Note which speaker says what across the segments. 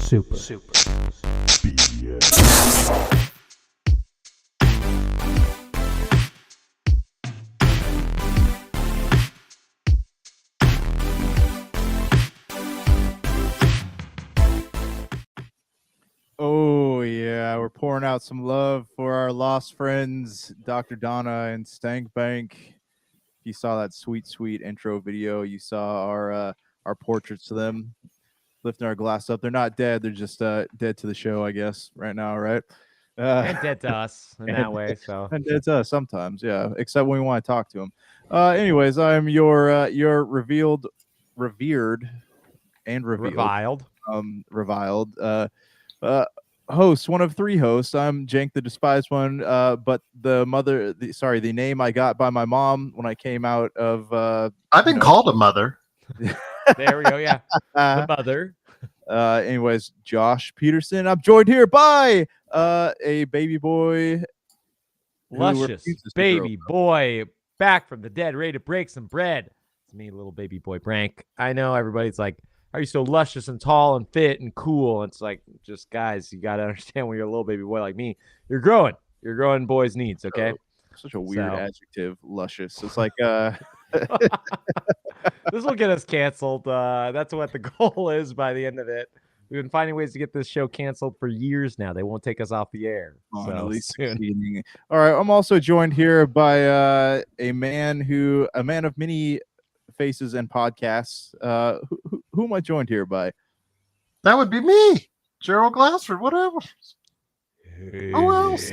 Speaker 1: Super.
Speaker 2: Oh, yeah. We're pouring out some love for our lost friends, Dr. Donna and Stank Bank. You saw that sweet, sweet intro video. You saw our portraits of them lifting our glass up. They're not dead. They're just dead to the show, I guess, right now, right?
Speaker 1: And dead to us in that way. So
Speaker 2: And dead to us sometimes, yeah. Except when we want to talk to them. Anyways, I'm your revered and revealed,
Speaker 1: reviled.
Speaker 2: host, one of three hosts. I'm Jank, the despised one. But the name I got by my mom when I came out of.
Speaker 3: I've been called a mother.
Speaker 1: There we go. Yeah, the mother.
Speaker 2: Anyways, Josh Peterson. I'm joined here by a baby boy,
Speaker 1: Luscious baby boy, back from the dead, ready to break some bread. It's me, little baby boy Brank. I know everybody's like, "Are you so luscious and tall and fit and cool?" And it's like, just guys, you got to understand when you're a little baby boy like me, you're growing. You're growing boys' needs. Okay.
Speaker 2: Such a weird adjective, luscious. It's like
Speaker 1: this will get us canceled. That's what the goal is by the end of it. We've been finding ways to get this show canceled for years now. They won't take us off the air.
Speaker 2: At least soon. All right. I'm also joined here by a man of many faces and podcasts. Who am I joined here by?
Speaker 3: That would be me, Gerald Glassford. Whatever. Who else?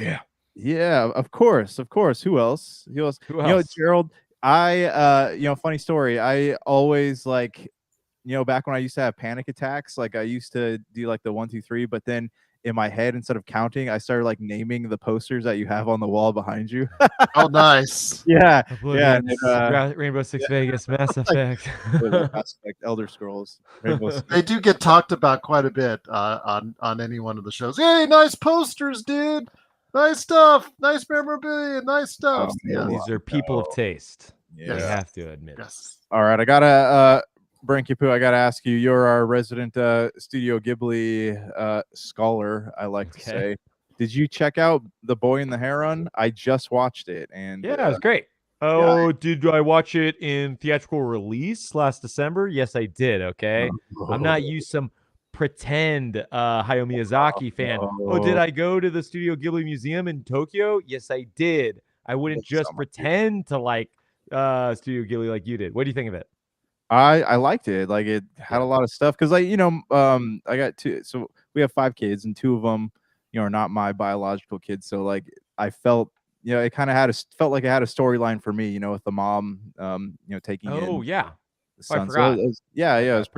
Speaker 2: Yeah, of course. Who else? You know, Gerald, funny story. I always back when I used to have panic attacks, like I used to do like the 1, 2, 3, but then in my head, instead of counting, I started like naming the posters that you have on the wall behind you.
Speaker 3: Oh, nice.
Speaker 2: Yeah.
Speaker 1: Rainbow Six Vegas, Mass Effect.
Speaker 2: Mass Effect, Elder Scrolls.
Speaker 3: They do get talked about quite a bit on any one of the shows. Hey, nice posters, dude. Nice stuff. Nice memorabilia. Nice stuff.
Speaker 1: These are people of taste.
Speaker 2: Yeah.
Speaker 1: You have to admit.
Speaker 3: Yes.
Speaker 2: All right. I gotta Branky-Poo, I gotta ask you. You're our resident Studio Ghibli scholar, I like to say. Did you check out The Boy and the Heron? I just watched it, and
Speaker 1: yeah, it was great. Did I watch it in theatrical release last December? Yes, I did. Okay, I'm not you some pretend Hayao Miyazaki fan. Did I go to the Studio Ghibli Museum in Tokyo? Yes, I did. I wouldn't just pretend to like Studio Ghibli like you did. What do you think of it?
Speaker 2: I liked it. Like it had a lot of stuff because I got two. So we have 5 kids, and 2 of them, are not my biological kids. So like I felt, it kind of felt like it had a storyline for me, with the mom, taking in the son.
Speaker 1: I forgot.
Speaker 2: So it was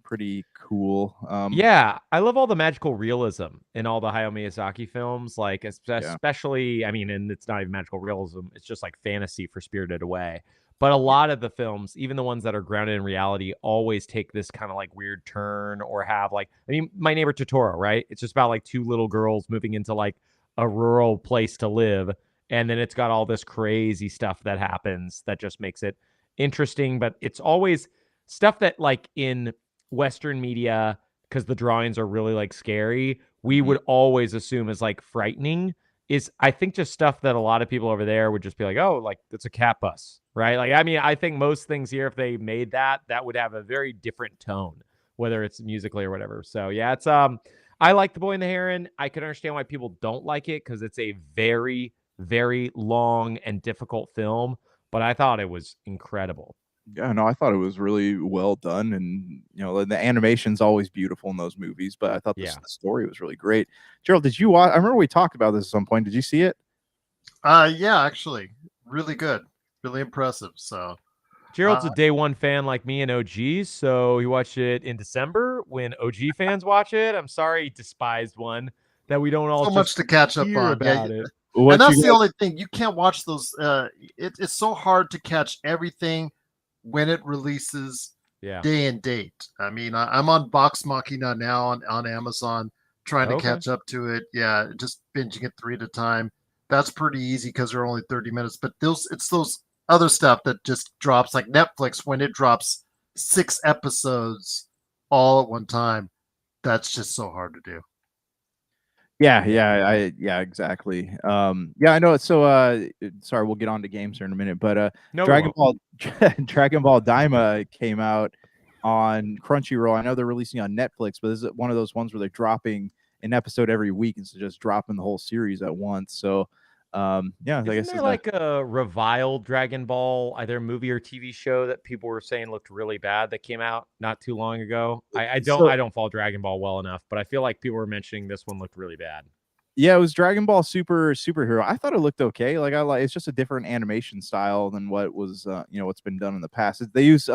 Speaker 2: pretty cool.
Speaker 1: I love all the magical realism in all the Hayao Miyazaki films, like especially, I mean, and it's not even magical realism, it's just like fantasy for Spirited Away. But a lot of the films, even the ones that are grounded in reality, always take this kind of like weird turn or have like, I mean, My Neighbor Totoro, right? It's just about like 2 little girls moving into like a rural place to live. And then it's got all this crazy stuff that happens that just makes it interesting. But it's always stuff that like in Western media, because the drawings are really like scary, we would always assume is like frightening. Is I think just stuff that a lot of people over there would just be like, oh, like it's a cat bus, right? Like, I mean, I think most things here, if they made that would have a very different tone, whether it's musically or whatever. So yeah, it's I like The Boy and the Heron. I can understand why people don't like it because it's a very, very long and difficult film, but I thought it was incredible.
Speaker 2: Yeah, no, I thought it was really well done, and the animation's always beautiful in those movies. But I thought the story was really great. Gerald, did you watch? I remember we talked about this at some point. Did you see it?
Speaker 3: Yeah, actually, really good, really impressive. So,
Speaker 1: Gerald's a day one fan like me and OG, so he watched it in December when OG fans watch it. I'm sorry, despised one, that we don't all
Speaker 3: so much to catch up on
Speaker 1: about it.
Speaker 3: And that's the only thing, you can't watch those. It's so hard to catch everything when it releases day and date. I mean, I'm on Vox Machina now on Amazon, trying to catch up to it. Yeah, just binging it 3 at a time. That's pretty easy because they're only 30 minutes. But it's those other stuff that just drops, like Netflix when it drops 6 episodes all at one time. that's just so hard to do.
Speaker 2: Yeah, exactly. Yeah, I know. So, sorry, we'll get on to games here in a minute, but Dragon Ball Daima came out on Crunchyroll. I know they're releasing on Netflix, but this is one of those ones where they're dropping an episode every week instead of just dropping the whole series at once. So, yeah, I guess
Speaker 1: there like a reviled Dragon Ball either movie or TV show that people were saying looked really bad that came out not too long ago? I don't follow Dragon Ball well enough, but I feel like people were mentioning this one looked really bad.
Speaker 2: Yeah, it was Dragon Ball Superhero. I thought it looked okay. Like it's just a different animation style than what was what's been done in the past. They use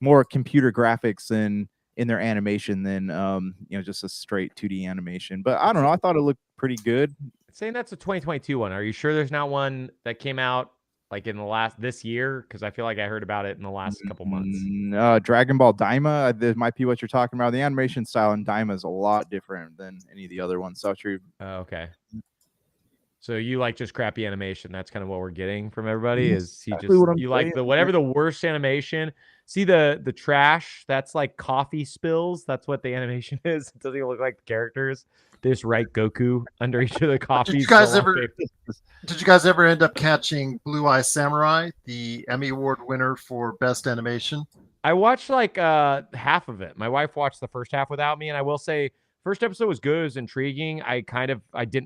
Speaker 2: more computer graphics in their animation than just a straight 2D animation. But I don't know. I thought it looked pretty good.
Speaker 1: Saying that's a 2022 one. Are you sure there's not one that came out like in this year? Because I feel like I heard about it in the last couple months.
Speaker 2: Dragon Ball Daima, that might be what you're talking about. The animation style in Daima is a lot different than any of the other ones. So true.
Speaker 1: Okay. So you like just crappy animation? That's kind of what we're getting from everybody. Is like whatever the worst animation? See the trash? That's like coffee spills. That's what the animation is. It doesn't even look like the characters. They just write Goku under each of the coffees.
Speaker 3: Did you guys ever end up catching Blue Eye Samurai, the Emmy Award winner for Best Animation?
Speaker 1: I watched like half of it. My wife watched the first half without me, and I will say first episode was good. It was intriguing. I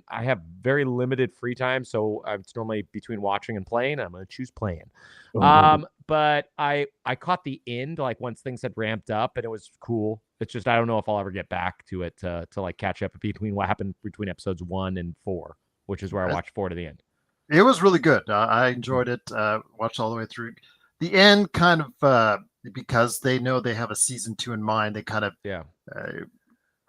Speaker 1: have very limited free time, so it's normally between watching and playing. I'm going to choose playing. But I caught the end, like once things had ramped up, and it was cool. It's just I don't know if I'll ever get back to it to like catch up between what happened between episodes 1 and 4, which is where I watched 4 to the end.
Speaker 3: It was really good. I enjoyed it. Watched all the way through. The end kind of because they know they have a season 2 in mind. They kind of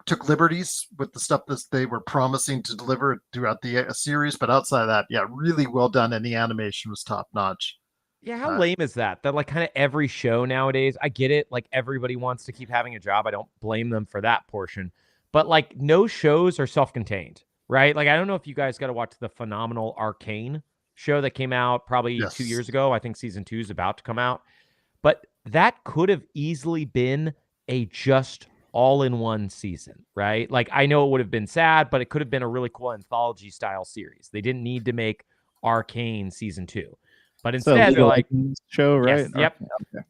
Speaker 3: took liberties with the stuff that they were promising to deliver throughout the series. But outside of that, yeah, really well done. And the animation was top notch.
Speaker 1: Yeah, how lame is that? That like kind of every show nowadays, I get it. Like everybody wants to keep having a job. I don't blame them for that portion. But like no shows are self-contained, right? Like I don't know if you guys got to watch the phenomenal Arcane show that came out probably 2 years ago. I think season 2 is about to come out. But that could have easily been a just all-in-one season, right? Like I know it would have been sad, but it could have been a really cool anthology style series. They didn't need to make Arcane season 2. But instead, they're like
Speaker 2: show, right?
Speaker 1: Yes, yep. Okay.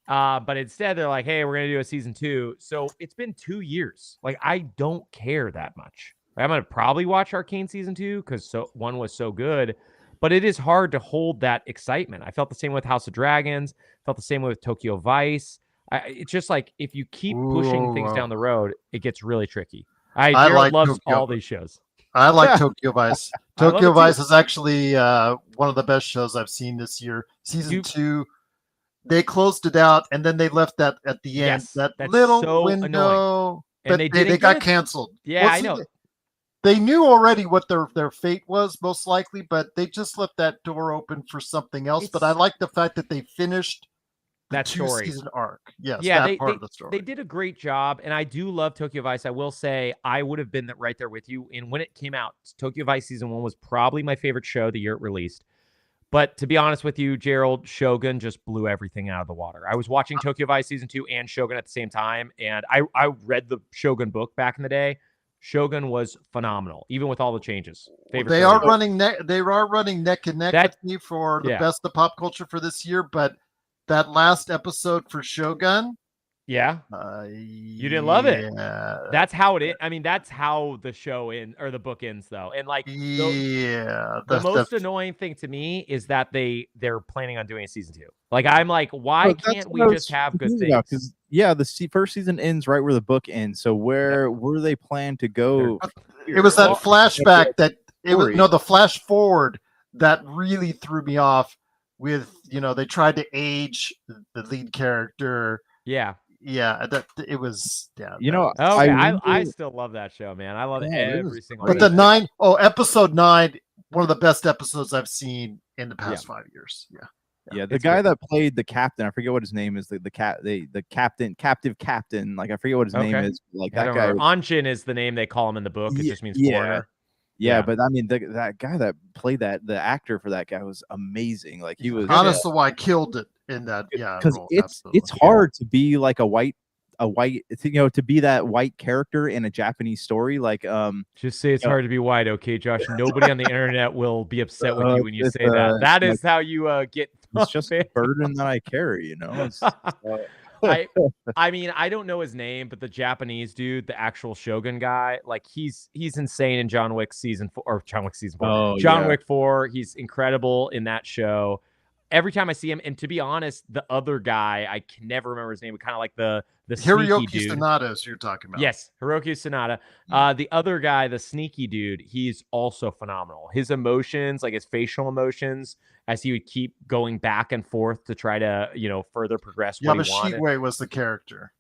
Speaker 1: But instead, they're like, "Hey, we're gonna do a season 2." So it's been 2 years. Like I don't care that much. Like, I'm gonna probably watch Arcane season 2 because 1 was so good. But it is hard to hold that excitement. I felt the same with House of Dragons. Felt the same with Tokyo Vice. It's just like if you keep pushing things down the road, it gets really tricky. Gerald loves all these shows.
Speaker 3: I like Tokyo Vice. Tokyo Vice is actually one of the best shows I've seen this year. Season 2, they closed it out, and then they left that at the end. That little window, annoying. But they got canceled.
Speaker 1: Yeah, I know.
Speaker 3: They knew already what their fate was, most likely, but they just left that door open for something else. But I like the fact that they finished that two-season arc. Yes,
Speaker 1: yeah,
Speaker 3: that part of the story.
Speaker 1: They did a great job, and I do love Tokyo Vice. I will say I would have been right there with you. And when it came out, Tokyo Vice season 1 was probably my favorite show the year it released. But to be honest with you, Gerald, Shogun just blew everything out of the water. I was watching Tokyo Vice season 2 and Shogun at the same time, and I read the Shogun book back in the day. Shogun was phenomenal, even with all the changes.
Speaker 3: They are running neck and neck with me for the best of pop culture for this year, but that last episode for Shogun,
Speaker 1: you didn't love it. That's how it is. I mean, that's how the show or the book ends, though. And like, the most annoying thing to me is that they're planning on doing a season 2. Like, I'm like, why can't we just have good things?
Speaker 2: Because the first season ends right where the book ends. So where they plan to go?
Speaker 3: It was that flashback the flash forward that really threw me off. With they tried to age the lead character.
Speaker 1: Yeah,
Speaker 3: that it was. Yeah,
Speaker 1: I still love that show, man. I love every single.
Speaker 3: But episode 9, one of the best episodes I've seen in the past 5 years.
Speaker 2: Yeah. The guy that played the captain, I forget what his name is. The captive captain. Like I forget what his name is. Like that guy.
Speaker 1: Anshin is the name they call him in the book. It just means foreigner.
Speaker 2: Yeah, but I mean, that guy that played the actor for that guy was amazing. Like he was
Speaker 3: honestly why I killed it in that. Yeah,
Speaker 2: because it's hard to be like a white a white, to be that white character in a Japanese story. Like,
Speaker 1: just say it's hard to be white, okay, Josh? Nobody on the internet will be upset with you when you say that. That is how you get.
Speaker 2: It's just a burden that I carry,
Speaker 1: I mean, I don't know his name, but the Japanese dude, the actual Shogun guy, like he's insane in John Wick season 4 or John Wick season 4.
Speaker 2: Oh,
Speaker 1: John Wick 4, he's incredible in that show. Every time I see him, and to be honest, the other guy, I can never remember his name, but kind of like the sneaky dude.
Speaker 3: Sanada, as you're talking about.
Speaker 1: Yes, Hiroki Sanada. The other guy, the sneaky dude, he's also phenomenal. His emotions, like his facial emotions, as he would keep going back and forth to try to, further progress what he wanted.
Speaker 3: Yamashigwe was the character.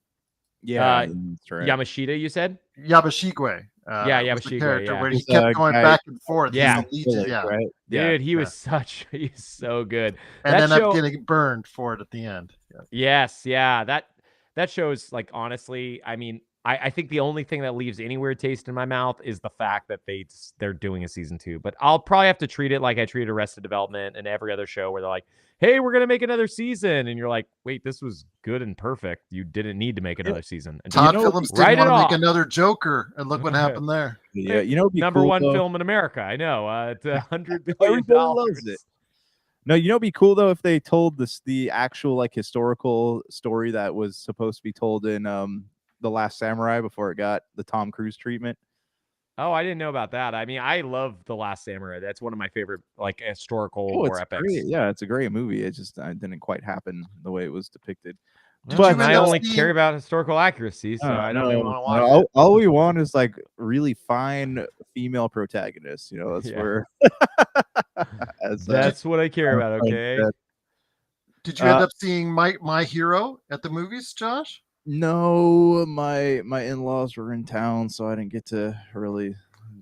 Speaker 2: Yeah, that's right.
Speaker 1: Yamashita, you said?
Speaker 3: Yamashigwe.
Speaker 1: Yamashigwe,
Speaker 3: the character
Speaker 1: yeah.
Speaker 3: where he kept going back and forth.
Speaker 1: Yeah,
Speaker 2: right?
Speaker 1: Dude, he's so good.
Speaker 3: And then I'm getting burned for it at the end.
Speaker 1: Yeah. Yes, yeah. That show is like, honestly, I mean, I think the only thing that leaves any weird taste in my mouth is the fact that they're doing a season 2. But I'll probably have to treat it like I treat Arrested Development and every other show where they're like, hey, we're going to make another season. And you're like, wait, this was good and perfect. You didn't need to make another season. And
Speaker 3: Todd Phillips didn't want to make another Joker. And look what happened there.
Speaker 2: Yeah,
Speaker 1: number one film in America. I know. It's $100 billion. Loves it.
Speaker 2: No, it'd be cool though if they told the actual like historical story that was supposed to be told in The Last Samurai before it got the Tom Cruise treatment.
Speaker 1: Oh, I didn't know about that. I mean, I love The Last Samurai. That's one of my favorite like historical war epics.
Speaker 2: Great. Yeah, it's a great movie. It just didn't quite happen the way it was depicted.
Speaker 1: But I only care about historical accuracy, so I don't even want to watch it.
Speaker 2: All we want is like really fine female protagonists. That's where.
Speaker 1: That's what I care about. Okay.
Speaker 3: Did you end up seeing My Hero at the movies, Josh?
Speaker 2: No, my in-laws were in town, so I didn't get to really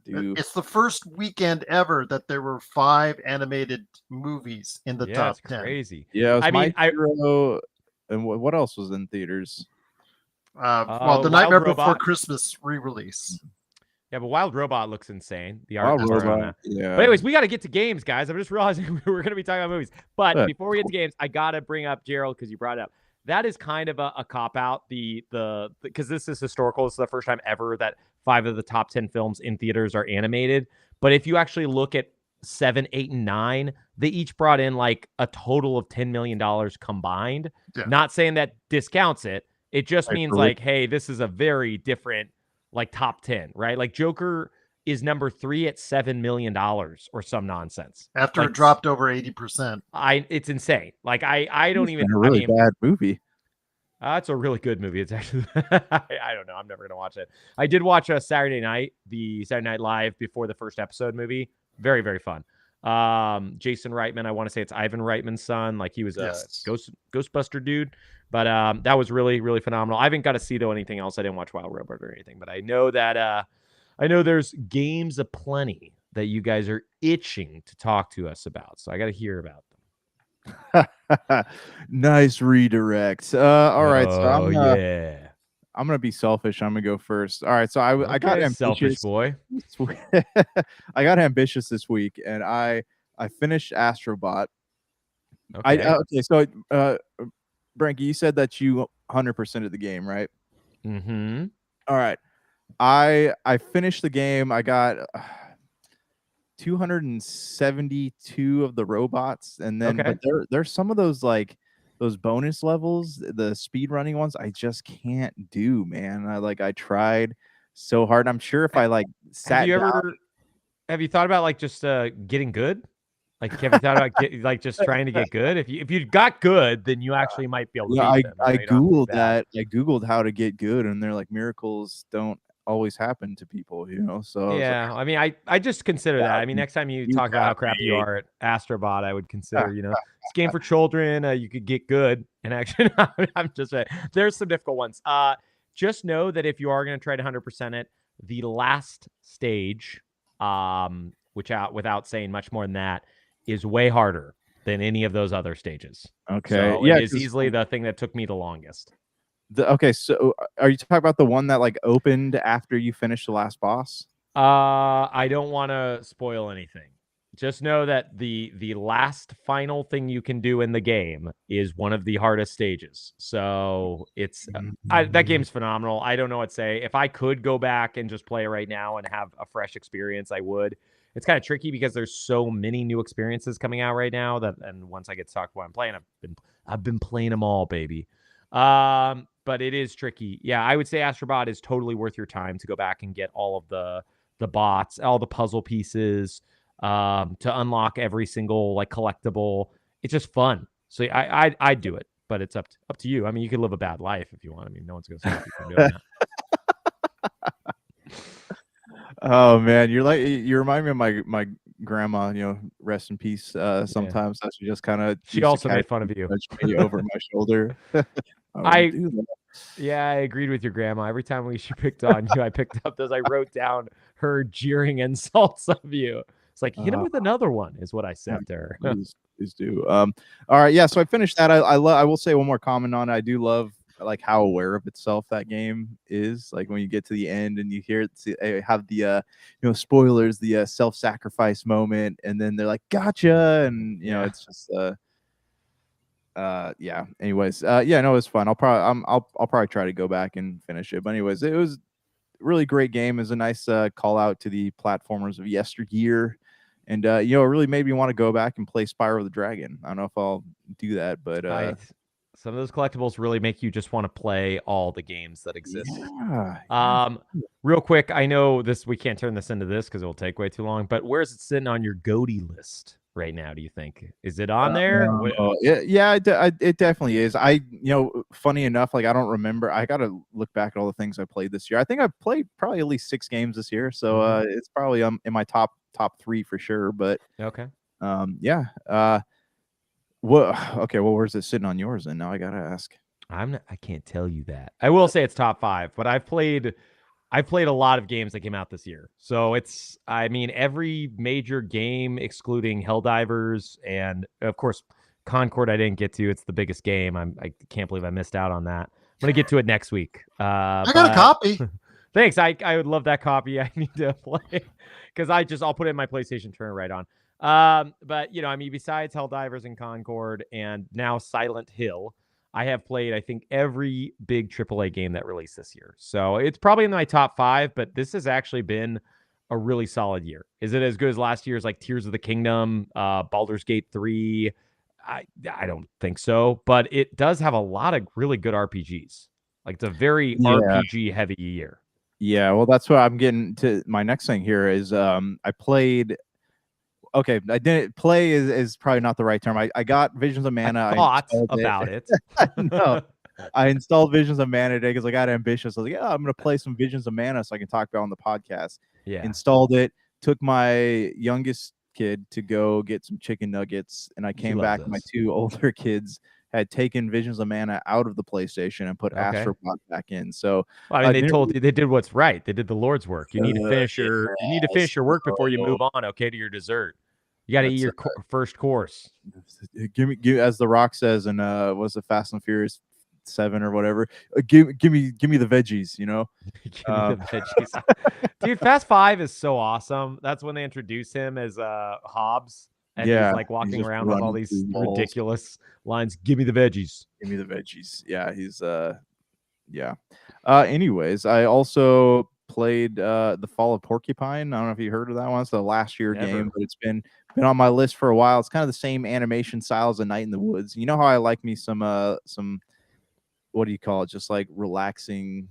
Speaker 2: do.
Speaker 3: It's the first weekend ever that there were 5 animated movies in the top 10.
Speaker 1: Crazy.
Speaker 2: Yeah, it was Hero. And what else was in theaters?
Speaker 3: The Nightmare Before Christmas re-release.
Speaker 1: Yeah, but Wild Robot looks insane. The
Speaker 2: art.
Speaker 1: Yeah. But anyways, we got to get to games, guys. I'm just realizing we were going to be talking about movies. But before we get to games, I got to bring up Gerald because you brought it up. That is kind of a cop-out. Because this is historical. This is the first time ever that 5 of the top 10 films in theaters are animated. But if you actually look at 7, 8, and 9, they each brought in like a total of $10 million combined. Yeah. Not saying that discounts it. It just means like, hey, this is a very different like top 10, right? Like Joker is number 3 at $7 million or some nonsense.
Speaker 3: After it dropped over 80%.
Speaker 1: It's insane. Like I don't even.
Speaker 2: A really bad movie.
Speaker 1: It's a really good movie. It's actually, I don't know. I'm never going to watch it. I did watch Saturday Night, the Saturday Night Live before the first episode movie. Very, very fun. Jason Reitman, I want to say it's Ivan Reitman's son. Like he was a Ghostbuster dude. But that was really, really phenomenal. I haven't got to see though anything else. I didn't watch Wild Robot or anything, but I know that there's games aplenty that you guys are itching to talk to us about. So I got to hear about
Speaker 2: them. Nice redirect. All right. So I'm gonna be selfish. I'm gonna go first. All right. So I got ambitious.
Speaker 1: Selfish boy.
Speaker 2: I got ambitious this week, and I finished Astrobot. Okay. So Branky, you said that you 100% of the game, right?
Speaker 1: Mm-hmm.
Speaker 2: All right. I finished the game. I got 272 of the robots, and then but there's some of those like those bonus levels, the speed running ones, I just can't do, man. I tried so hard. I'm sure if I like sat
Speaker 1: have you thought about like just getting good? Like, have you thought about just trying to get good? If you got good, then you actually might be able to.
Speaker 2: I googled that. I googled how to get good, and they're like miracles don't always happen to people, So
Speaker 1: yeah, I mean, I just consider that. I mean, next time you talk about how crappy you are at Astrobot, I would consider, it's game for children. You could get good, and actually, I'm just saying there's some difficult ones. Just know that if you are going to try to 100% it, the last stage, without saying much more than that, is way harder than any of those other stages.
Speaker 2: Okay.
Speaker 1: So it is easily the thing that took me the longest.
Speaker 2: So are you talking about the one that like opened after you finished the last boss?
Speaker 1: I don't want to spoil anything. Just know that the last final thing you can do in the game is one of the hardest stages. So it's that game's phenomenal. I don't know what to say. If I could go back and just play it right now and have a fresh experience, I would. It's kind of tricky because there's so many new experiences coming out right now and once I get to talk about what I'm playing, I've been playing them all, baby. But it is tricky. Yeah, I would say Astrobot is totally worth your time to go back and get all of the bots, all the puzzle pieces, to unlock every single like collectible. It's just fun. So I'd do it, but it's up to you. I mean, you could live a bad life if you want. I mean, no one's gonna stop you from doing that.
Speaker 2: Oh man, you remind me of my grandma. You know, rest in peace. Sometimes she just kind of
Speaker 1: she also made fun of you
Speaker 2: over my shoulder.
Speaker 1: I agreed with your grandma. Every time she picked on you, I picked up those. I wrote down her jeering insults of you. It's like, hit him with another one, is what I said to her.
Speaker 2: Please do. All right, yeah. So I finished that. I will say one more comment on it. I do love like how aware of itself that game is. Like when you get to the end and you hear it, have the spoilers, the self-sacrifice moment, and then they're like, "Gotcha," and it's just yeah. Anyways, yeah, no, it was fun. I'll probably try to go back and finish it. But anyways, it was a really great game. It was a nice call out to the platformers of yesteryear. And it really made me want to go back and play Spyro the Dragon. I don't know if I'll do that, but
Speaker 1: some of those collectibles really make you just want to play all the games that exist.
Speaker 2: Yeah.
Speaker 1: Real quick, I know we can't turn this into this because it will take way too long, but where's it sitting on your GOTY list right now, do you think? Is it on there?
Speaker 2: Yeah, it definitely is. Funny enough, like I don't remember. I got to look back at all the things I played this year. I think I've played probably at least 6 games this year, so it's probably in my top 3 for sure. But
Speaker 1: okay,
Speaker 2: yeah. Okay, well, where's it sitting on yours? And now I gotta ask.
Speaker 1: I can't tell you that. I will say it's top 5, but I've played a lot of games that came out this year. So every major game excluding Helldivers and of course Concord I didn't get to. It's the biggest game. I can't believe I missed out on that. I'm gonna get to it next week.
Speaker 3: I got a copy.
Speaker 1: Thanks. I would love that copy. I need to play because I'll put it in my PlayStation, turn it right on. But besides Helldivers and Concord and now Silent Hill, I have played, I think, every big AAA game that released this year. So it's probably in my top 5, but this has actually been a really solid year. Is it as good as last year's like Tears of the Kingdom, Baldur's Gate 3? I don't think so, but it does have a lot of really good RPGs. Like it's a very RPG heavy year.
Speaker 2: Yeah, well, that's what I'm getting to. My next thing here is I played. Okay, I didn't play is probably not the right term. I got Visions of Mana.
Speaker 1: I thought about it.
Speaker 2: No, I installed Visions of Mana today because I got ambitious. I was like, I'm going to play some Visions of Mana so I can talk about it on the podcast.
Speaker 1: Yeah.
Speaker 2: Installed it. Took my youngest kid to go get some chicken nuggets, and I came back. My 2 older kids had taken Visions of Mana out of the PlayStation and put Astrobot back in. So
Speaker 1: they did what's right. They did the Lord's work. You need to finish your work before you move on. Okay, to your dessert. You got to eat your first course.
Speaker 2: Give me, as The Rock says, and was it Fast and Furious 7 or whatever? Give me the veggies.
Speaker 1: Give me the veggies, dude. Fast 5 is so awesome. That's when they introduce him as Hobbs. And he's like walking around with all these ridiculous lines. Give me the veggies.
Speaker 2: Give me the veggies. Yeah, he's yeah. Anyways, I also played The Fall of Porcupine. I don't know if you heard of that one. It's the last year game, but it's been on my list for a while. It's kind of the same animation style as A Night in the Woods. You know how I like me some what do you call it? Just like relaxing.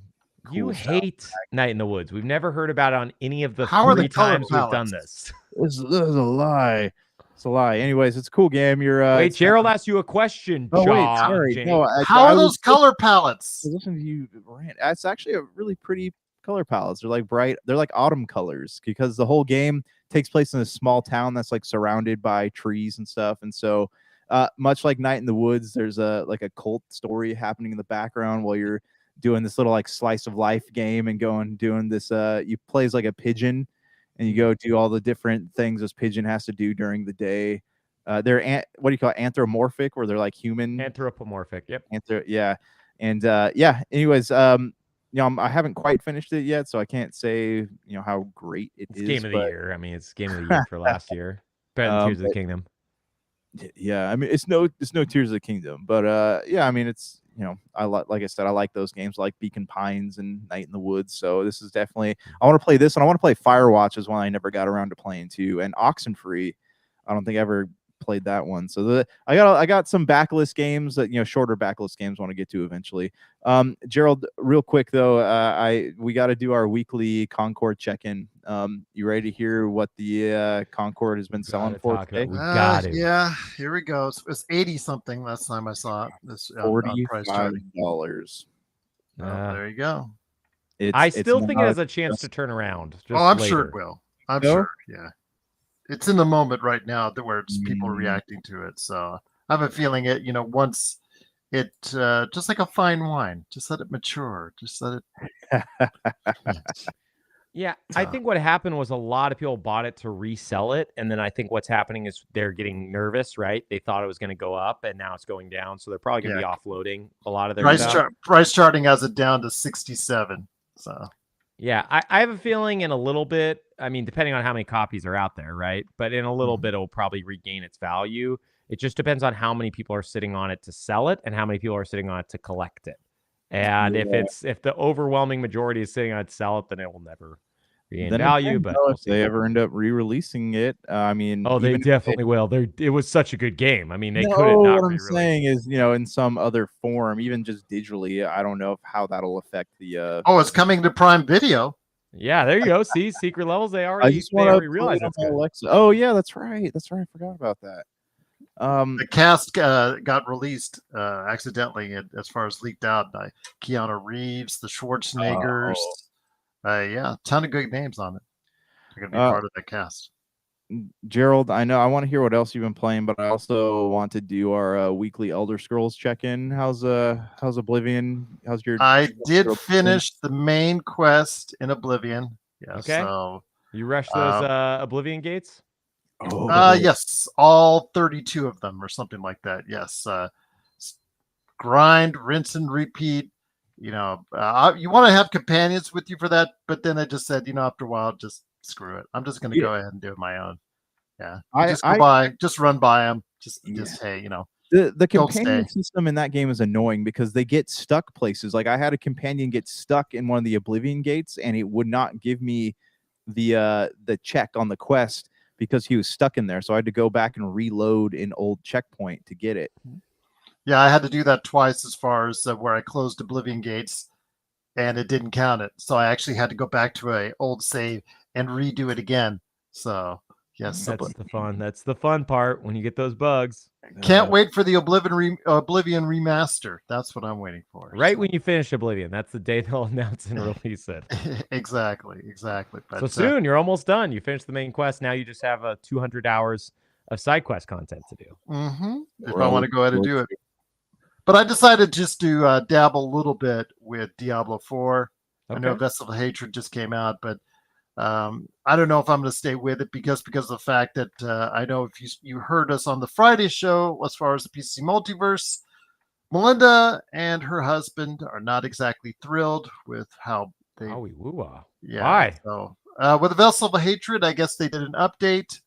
Speaker 1: You hate Night in the Woods. We've never heard about it on any of the 3 times we've done this.
Speaker 2: This is a lie. It's a lie. Anyways, it's a cool game.
Speaker 1: Wait, Gerald asked you a question.
Speaker 2: Oh, wait, sorry. No,
Speaker 3: how are those color palettes?
Speaker 2: Listen to you rant. It's actually a really pretty color palettes. They're like bright. They're like autumn colors because the whole game takes place in a small town that's like surrounded by trees and stuff. And so, much like Night in the Woods, there's a cult story happening in the background while you're doing this little like slice of life game and doing this. You play as like a pigeon. And you go do all the different things this pigeon has to do during the day. They're what do you call it? Anthropomorphic, where they're like human.
Speaker 1: Anthropomorphic. Yep.
Speaker 2: Yeah. And yeah. Anyways, I haven't quite finished it yet, so I can't say how great
Speaker 1: it's game of the year. I mean, it's game of the year for last year. Better than Tears of the Kingdom.
Speaker 2: Yeah, I mean it's no Tears of the Kingdom, but yeah, I mean it's I like I said, I like those games, like Beacon Pines and Night in the Woods. So this is definitely I want to play this, and I want to play Firewatch is one I never got around to playing too, and Oxenfree. I don't think I ever played that one. So I got some backlist games that shorter backlist games I want to get to eventually. Gerald, real quick though, we got to do our weekly Concord check-in. You ready to hear what the Concord has been selling for today?
Speaker 1: We got it.
Speaker 3: Yeah, here we go. It's 80 something last time I saw it. This
Speaker 2: $45.
Speaker 3: There you go.
Speaker 1: I still think it has a chance to turn around.
Speaker 3: I'm sure it will. I'm sure. Yeah. It's in the moment right now where people are reacting to it. So I have a feeling it, once it, just like a fine wine, just let it mature. Just let it.
Speaker 1: Yeah. I think what happened was a lot of people bought it to resell it. And then I think what's happening is they're getting nervous, right? They thought it was going to go up and now it's going down. So they're probably going to be offloading a lot of their stuff.
Speaker 3: Price charting has it down to 67. So.
Speaker 1: Yeah, I have a feeling in a little bit, I mean, depending on how many copies are out there, right? But in a little bit, it'll probably regain its value. It just depends on how many people are sitting on it to sell it and how many people are sitting on it to collect it. And if the overwhelming majority is sitting on it to sell it, then it will never regain value. But
Speaker 2: if they ever end up re-releasing it, I mean,
Speaker 1: they definitely will. It was such a good game. I mean, they couldn't not.
Speaker 2: What I'm saying is, in some other form, even just digitally, I don't know how that'll affect the.
Speaker 3: It's coming to Prime Video.
Speaker 1: Yeah, there you go. See, Secret Levels. They already realized that's good.
Speaker 2: Alexa. Oh yeah, that's right. I forgot about that.
Speaker 3: The cast got released accidentally, as far as leaked out by Keanu Reeves, the Schwarzeneggers. Ton of good names on it. They're going to be part of that cast.
Speaker 2: Gerald, I know I want to hear what else you've been playing, but I also want to do our weekly Elder Scrolls check-in. How's Oblivion?
Speaker 3: I did finish the main quest in Oblivion. Yes.
Speaker 1: Okay. So you rushed those Oblivion gates?
Speaker 3: Yes, all 32 of them or something like that. Yes. Grind, rinse, and repeat. You want to have companions with you for that, but then I just said, after a while, just screw it. I'm just going to go ahead and do it my own. Yeah, just run by them. Just hey,
Speaker 2: the companion system in that game is annoying because they get stuck places. Like I had a companion get stuck in one of the Oblivion gates, and it would not give me the check on the quest because he was stuck in there. So I had to go back and reload an old checkpoint to get it.
Speaker 3: Yeah, I had to do that twice as far as where I closed Oblivion gates and it didn't count it. So I actually had to go back to an old save and redo it again. So, yes.
Speaker 1: That's the fun part when you get those bugs.
Speaker 3: Can't wait for the Oblivion remaster. That's what I'm waiting for.
Speaker 1: Right when you finish Oblivion. That's the day they'll announce and release it.
Speaker 3: Exactly. But,
Speaker 1: so soon, you're almost done. You finished the main quest. Now you just have 200 hours of side quest content to do.
Speaker 3: Mm-hmm. If I want to go ahead and do it. But I decided just to dabble a little bit with Diablo 4. Okay. I know Vessel of Hatred just came out, but I don't know if I'm going to stay with it because of the fact that I know if you heard us on the Friday show as far as the PC Multiverse, Melinda and her husband are not exactly thrilled with how they.
Speaker 1: Yeah. Why?
Speaker 3: So with the Vessel of Hatred, I guess they did an update.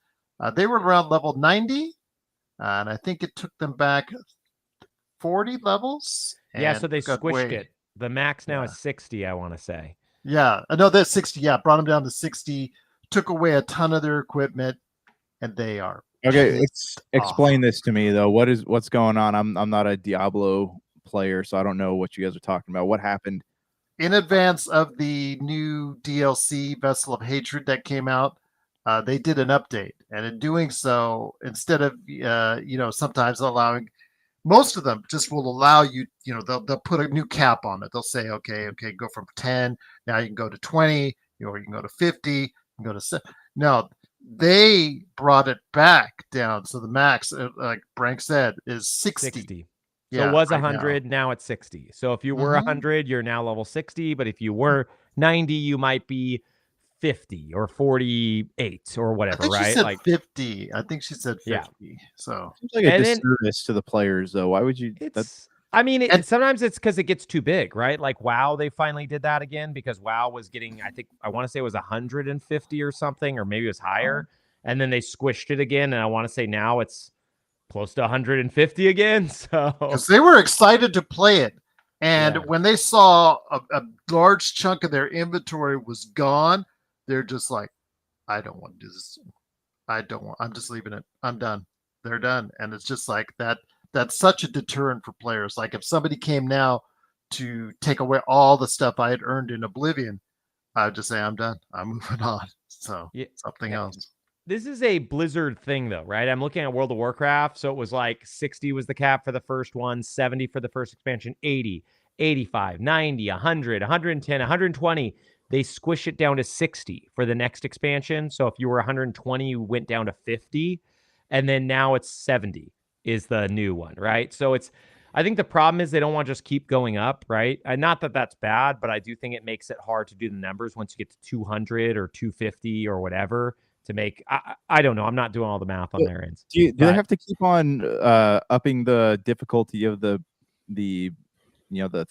Speaker 3: They were around level 90, and I think it took them back 40 levels.
Speaker 1: Yeah, so they squished it. The max now is 60, I want to say.
Speaker 3: Yeah, I know that's 60. Yeah, brought them down to 60, took away a ton of their equipment, and they are.
Speaker 2: Okay, explain this to me though. What's going on? I'm not a Diablo player, so I don't know what you guys are talking about. What happened?
Speaker 3: In advance of the new DLC Vessel of Hatred that came out, they did an update, and in doing so, instead of sometimes allowing. Most of them just will allow you, they'll put a new cap on it. They'll say, okay, go from 10. Now you can go to 20, or you can go to 50, you can go to 7. No, they brought it back down. So the max, like Brank said, is 60.
Speaker 1: So it was 100. Now it's 60. So if you were 100, you're now level 60. But if you were 90, you might be 50 or 48 or whatever, right?
Speaker 3: She said 50. I think she said 50. Yeah. So
Speaker 2: seems like a disservice to the players, though. Why would you?
Speaker 1: Sometimes it's because it gets too big, right? Like WoW, they finally did that again because WoW was getting, I want to say it was 150 or something, or maybe it was higher. and then they squished it again, and I want to say now it's close to 150 again. So
Speaker 3: because they were excited to play it, and when they saw a large chunk of their inventory was gone, they're just like, I don't want to do this. I'm just leaving it. I'm done. They're done. And it's just like that. That's such a deterrent for players. Like if somebody came now to take away all the stuff I had earned in Oblivion, I would just say, I'm done. I'm moving on. So something else.
Speaker 1: This is a Blizzard thing, though, right? I'm looking at World of Warcraft. So it was like 60 was the cap for the first one, 70 for the first expansion, 80, 85, 90, 100, 110, 120. They squish it down to 60 for the next expansion. So if you were 120, you went down to 50. And then now it's 70 is the new one, right? So I think the problem is they don't want to just keep going up, right? Not that that's bad, but I do think it makes it hard to do the numbers once you get to 200 or 250 or whatever to make. I don't know. I'm not doing all the math on their ends.
Speaker 2: Do they have to keep on upping the difficulty of the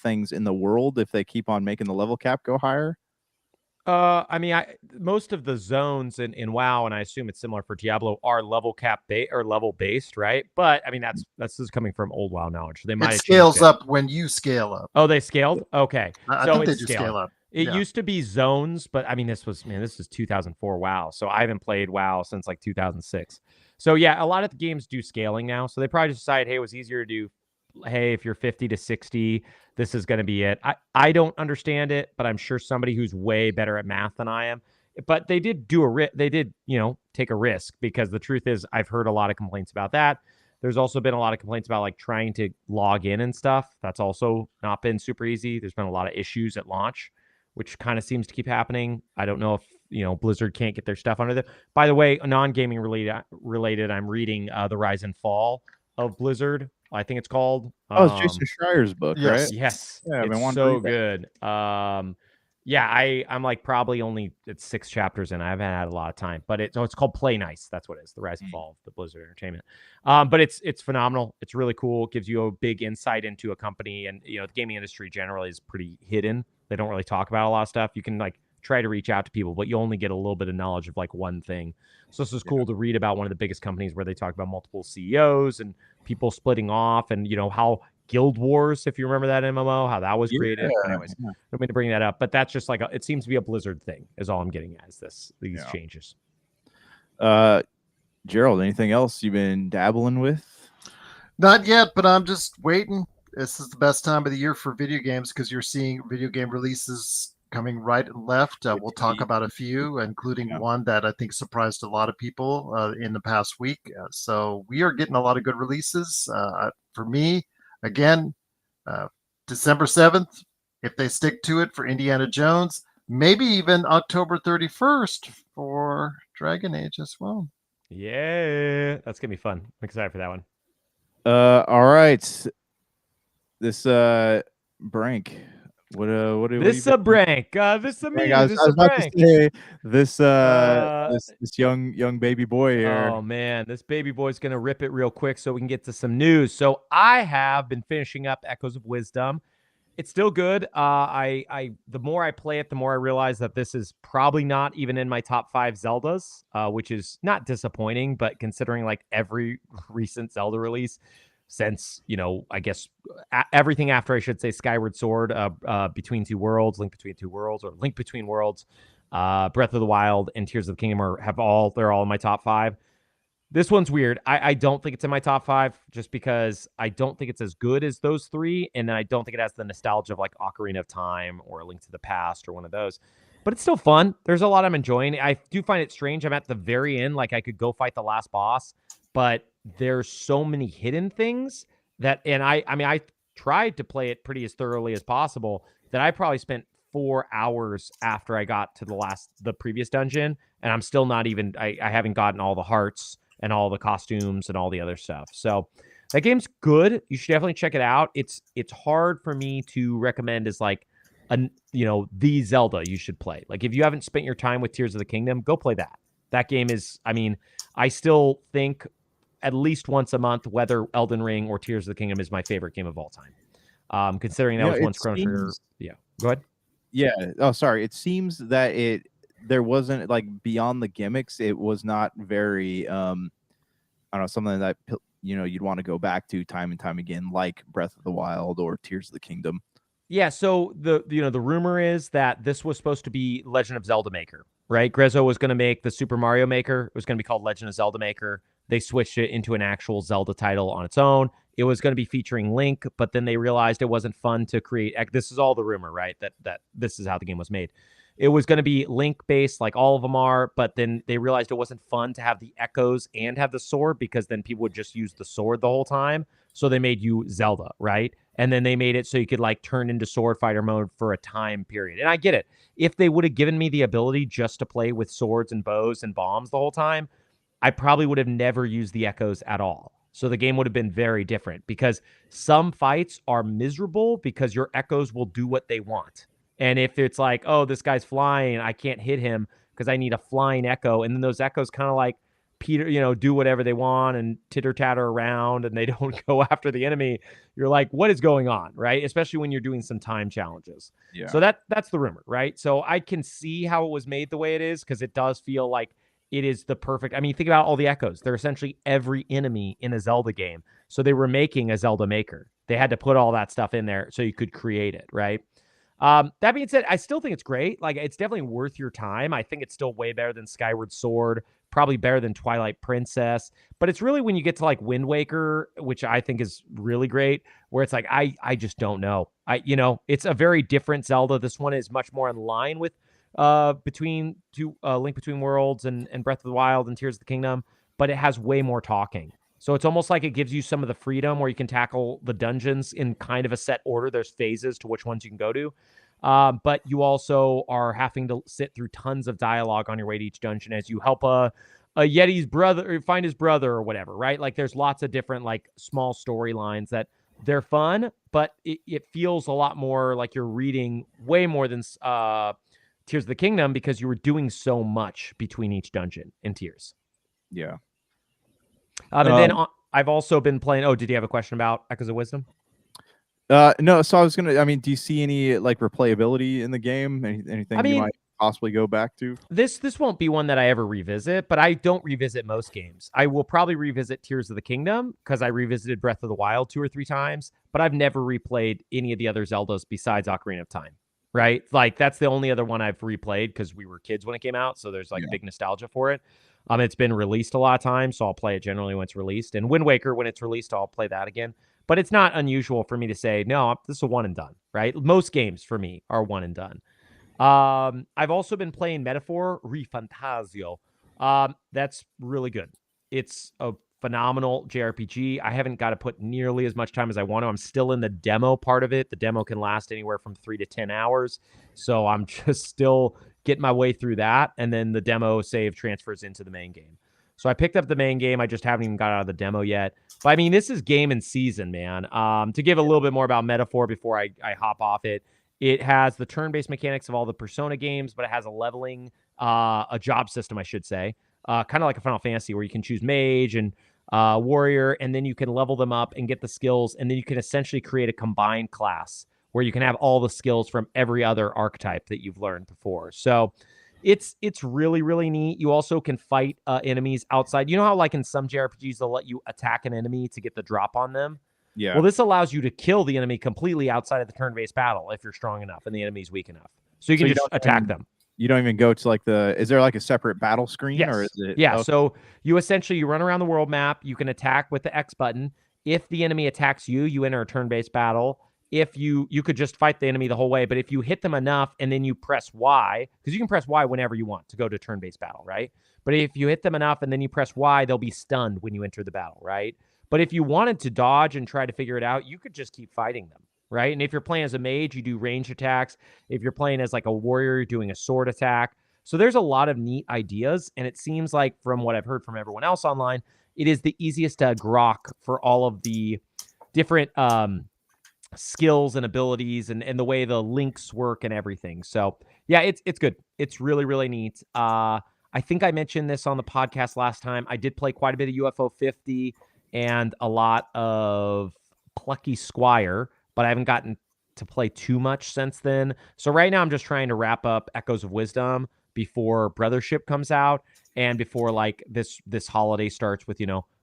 Speaker 2: things in the world if they keep on making the level cap go higher?
Speaker 1: I mean, most of the zones in WoW, and I assume it's similar for Diablo, are level cap or level based, right? But I mean, that's just coming from old WoW knowledge. They might
Speaker 3: scales up when you scale up.
Speaker 1: Oh, they scaled? Okay,
Speaker 3: I think they do scale up.
Speaker 1: It used to be zones, but I mean, this is 2004 WoW, so I haven't played WoW since like 2006. So yeah, a lot of the games do scaling now. So they probably decided, hey, it was easier to do. Hey, if you're 50 to 60, this is going to be it. I don't understand it, but I'm sure somebody who's way better at math than I am. But they did take a risk, because the truth is I've heard a lot of complaints about that. There's also been a lot of complaints about like trying to log in and stuff. That's also not been super easy. There's been a lot of issues at launch, which kind of seems to keep happening. I don't know if Blizzard can't get their stuff under there. By the way, non-gaming related, I'm reading The Rise and Fall of Blizzard. I think it's called.
Speaker 2: It's Jason Schreier's book, right?
Speaker 1: Yes. Yeah, it's so good. I'm like probably only it's 6 chapters in. I haven't had a lot of time, but it's called Play Nice. That's what it is. The Rise and Fall of the Blizzard Entertainment. But it's phenomenal. It's really cool. It gives you a big insight into a company, and the gaming industry generally is pretty hidden. They don't really talk about a lot of stuff. You can like try to reach out to people, but you only get a little bit of knowledge of like one thing. So this is cool to read about one of the biggest companies where they talk about multiple CEOs and people splitting off, and how Guild Wars, if you remember that MMO, how that was created. Anyways, I don't mean to bring that up, but that's just like it seems to be a Blizzard thing is all I'm getting at, is these changes.
Speaker 2: Gerald, anything else you've been dabbling with?
Speaker 3: Not yet, but I'm just waiting. This is the best time of the year for video games, because you're seeing video game releases coming right and left. We'll talk about a few, including one that I think surprised a lot of people in the past week. So we are getting a lot of good releases. For me, again, December 7th, if they stick to it, for Indiana Jones, maybe even October 31st for Dragon Age as well.
Speaker 1: Yeah, that's going to be fun. I'm excited for that one.
Speaker 2: All right. This Brank. What
Speaker 1: this a Brank? This a me. This a Brank.
Speaker 2: This young baby boy here.
Speaker 1: Oh man, this baby boy's gonna rip it real quick so we can get to some news. So I have been finishing up Echoes of Wisdom. It's still good. The more I play it, the more I realize that this is probably not even in my top 5 Zeldas, which is not disappointing, but considering like every recent Zelda release since, I guess everything after, I should say, Skyward Sword, Between Two Worlds, Link Between Two Worlds, or Link Between Worlds, Breath of the Wild, and Tears of the Kingdom they're all in my top 5. This one's weird. I don't think it's in my top 5 just because I don't think it's as good as those 3, and then I don't think it has the nostalgia of like Ocarina of Time or A Link to the Past or one of those. But it's still fun. There's a lot I'm enjoying. I do find it strange. I'm at the very end, like I could go fight the last boss, but there's so many hidden things that, and I tried to play it pretty as thoroughly as possible, that I probably spent 4 hours after I got to the previous dungeon, and I'm still not even, I haven't gotten all the hearts and all the costumes and all the other stuff. So that game's good. You should definitely check it out. It's hard for me to recommend as like the Zelda you should play. Like if you haven't spent your time with Tears of the Kingdom, go play that. That game is, I still think at least once a month, whether Elden Ring or Tears of the Kingdom is my favorite game of all time. Considering that was once Chrono Trigger. Yeah, go ahead.
Speaker 2: Yeah. Oh, sorry. It seems that there wasn't like beyond the gimmicks. It was not very I don't know, something that you'd want to go back to time and time again, like Breath of the Wild or Tears of the Kingdom.
Speaker 1: Yeah, so the rumor is that this was supposed to be Legend of Zelda Maker, right? Grezzo was going to make the Super Mario Maker. It was going to be called Legend of Zelda Maker. They switched it into an actual Zelda title on its own. It was going to be featuring Link, but then they realized it wasn't fun to create. This is all the rumor, right? That this is how the game was made. It was going to be Link based, like all of them are, but then they realized it wasn't fun to have the echoes and have the sword, because then people would just use the sword the whole time. So they made you Zelda, right? And then they made it so you could like turn into sword fighter mode for a time period. And I get it. If they would have given me the ability just to play with swords and bows and bombs the whole time, I probably would have never used the echoes at all. So the game would have been very different, because some fights are miserable because your echoes will do what they want. And if it's like, oh, this guy's flying, I can't hit him because I need a flying echo. And then those echoes kind of like do whatever they want and titter tatter around, and they don't go after the enemy. You're like, what is going on, right? Especially when you're doing some time challenges. Yeah. So that's the rumor, right? So I can see how it was made the way it is, because it does feel like it is the perfect. I mean, think about all the echoes. They're essentially every enemy in a Zelda game. So they were making a Zelda Maker. They had to put all that stuff in there so you could create it, right? That being said, I still think it's great. Like, it's definitely worth your time. I think it's still way better than Skyward Sword, probably better than Twilight Princess. But it's really when you get to like Wind Waker, which I think is really great, where it's like, I just don't know. It's a very different Zelda. This one is much more in line with Link Between Worlds and Breath of the Wild and Tears of the Kingdom, but it has way more talking. So it's almost like it gives you some of the freedom where you can tackle the dungeons in kind of a set order. There's phases to which ones you can go to. But you also are having to sit through tons of dialogue on your way to each dungeon as you help a Yeti's brother, or find his brother or whatever, right? Like, there's lots of different like small storylines that they're fun, but it feels a lot more like you're reading way more than Tears of the Kingdom, because you were doing so much between each dungeon in Tears.
Speaker 2: Yeah.
Speaker 1: And then I've also been playing. Oh, did you have a question about Echoes of Wisdom?
Speaker 2: No. So I was gonna. I mean, do you see any like replayability in the game? Anything you might possibly go back to?
Speaker 1: This won't be one that I ever revisit, but I don't revisit most games. I will probably revisit Tears of the Kingdom because I revisited Breath of the Wild 2 or 3 times, but I've never replayed any of the other Zeldas besides Ocarina of Time. Right? Like, that's the only other one I've replayed because we were kids when it came out, so there's like big nostalgia for it. It's been released a lot of times, so I'll play it generally when it's released. And Wind Waker, when it's released, I'll play that again. But it's not unusual for me to say, no, this is a one and done, right? Most games for me are one and done. I've also been playing Metaphor Refantasio. That's really good. It's a phenomenal JRPG. I haven't got to put nearly as much time as I want to. I'm still in the demo part of it. The demo can last anywhere from 3 to 10 hours. So I'm just still getting my way through that. And then the demo save transfers into the main game. So I picked up the main game. I just haven't even got out of the demo yet. But I mean, this is game and season, man. To give a little bit more about Metaphor before I hop off it, it has the turn-based mechanics of all the Persona games, but it has a leveling, a job system, I should say. Kind of like a Final Fantasy where you can choose mage and warrior, and then you can level them up and get the skills, and then you can essentially create a combined class where you can have all the skills from every other archetype that you've learned before. So it's really, really neat. You also can fight enemies outside. You know how like in some JRPGs they'll let you attack an enemy to get the drop on them?
Speaker 2: Yeah.
Speaker 1: Well, this allows you to kill the enemy completely outside of the turn-based battle if you're strong enough and the enemy's weak enough. So you can just attack them.
Speaker 2: You don't even go to like is there like a separate battle screen?
Speaker 1: Yes.
Speaker 2: Or is it?
Speaker 1: Yeah. Okay. So you essentially, you run around the world map. You can attack with the X button. If the enemy attacks you, you enter a turn-based battle. If you could just fight the enemy the whole way, but if you hit them enough and then you press Y, because you can press Y whenever you want to go to turn-based battle, right? But if you hit them enough and then you press Y, they'll be stunned when you enter the battle, right? But if you wanted to dodge and try to figure it out, you could just keep fighting them, right? And if you're playing as a mage, you do range attacks. If you're playing as like a warrior, you're doing a sword attack. So there's a lot of neat ideas, and it seems like from what I've heard from everyone else online, it is the easiest to grok for all of the different skills and abilities and the way the links work and everything. So yeah, it's good. It's really, really neat. I think I mentioned this on the podcast last time. I did play quite a bit of UFO 50 and a lot of Plucky Squire, but I haven't gotten to play too much since then. So right now I'm just trying to wrap up Echoes of Wisdom before Brothership comes out and before like this holiday starts with,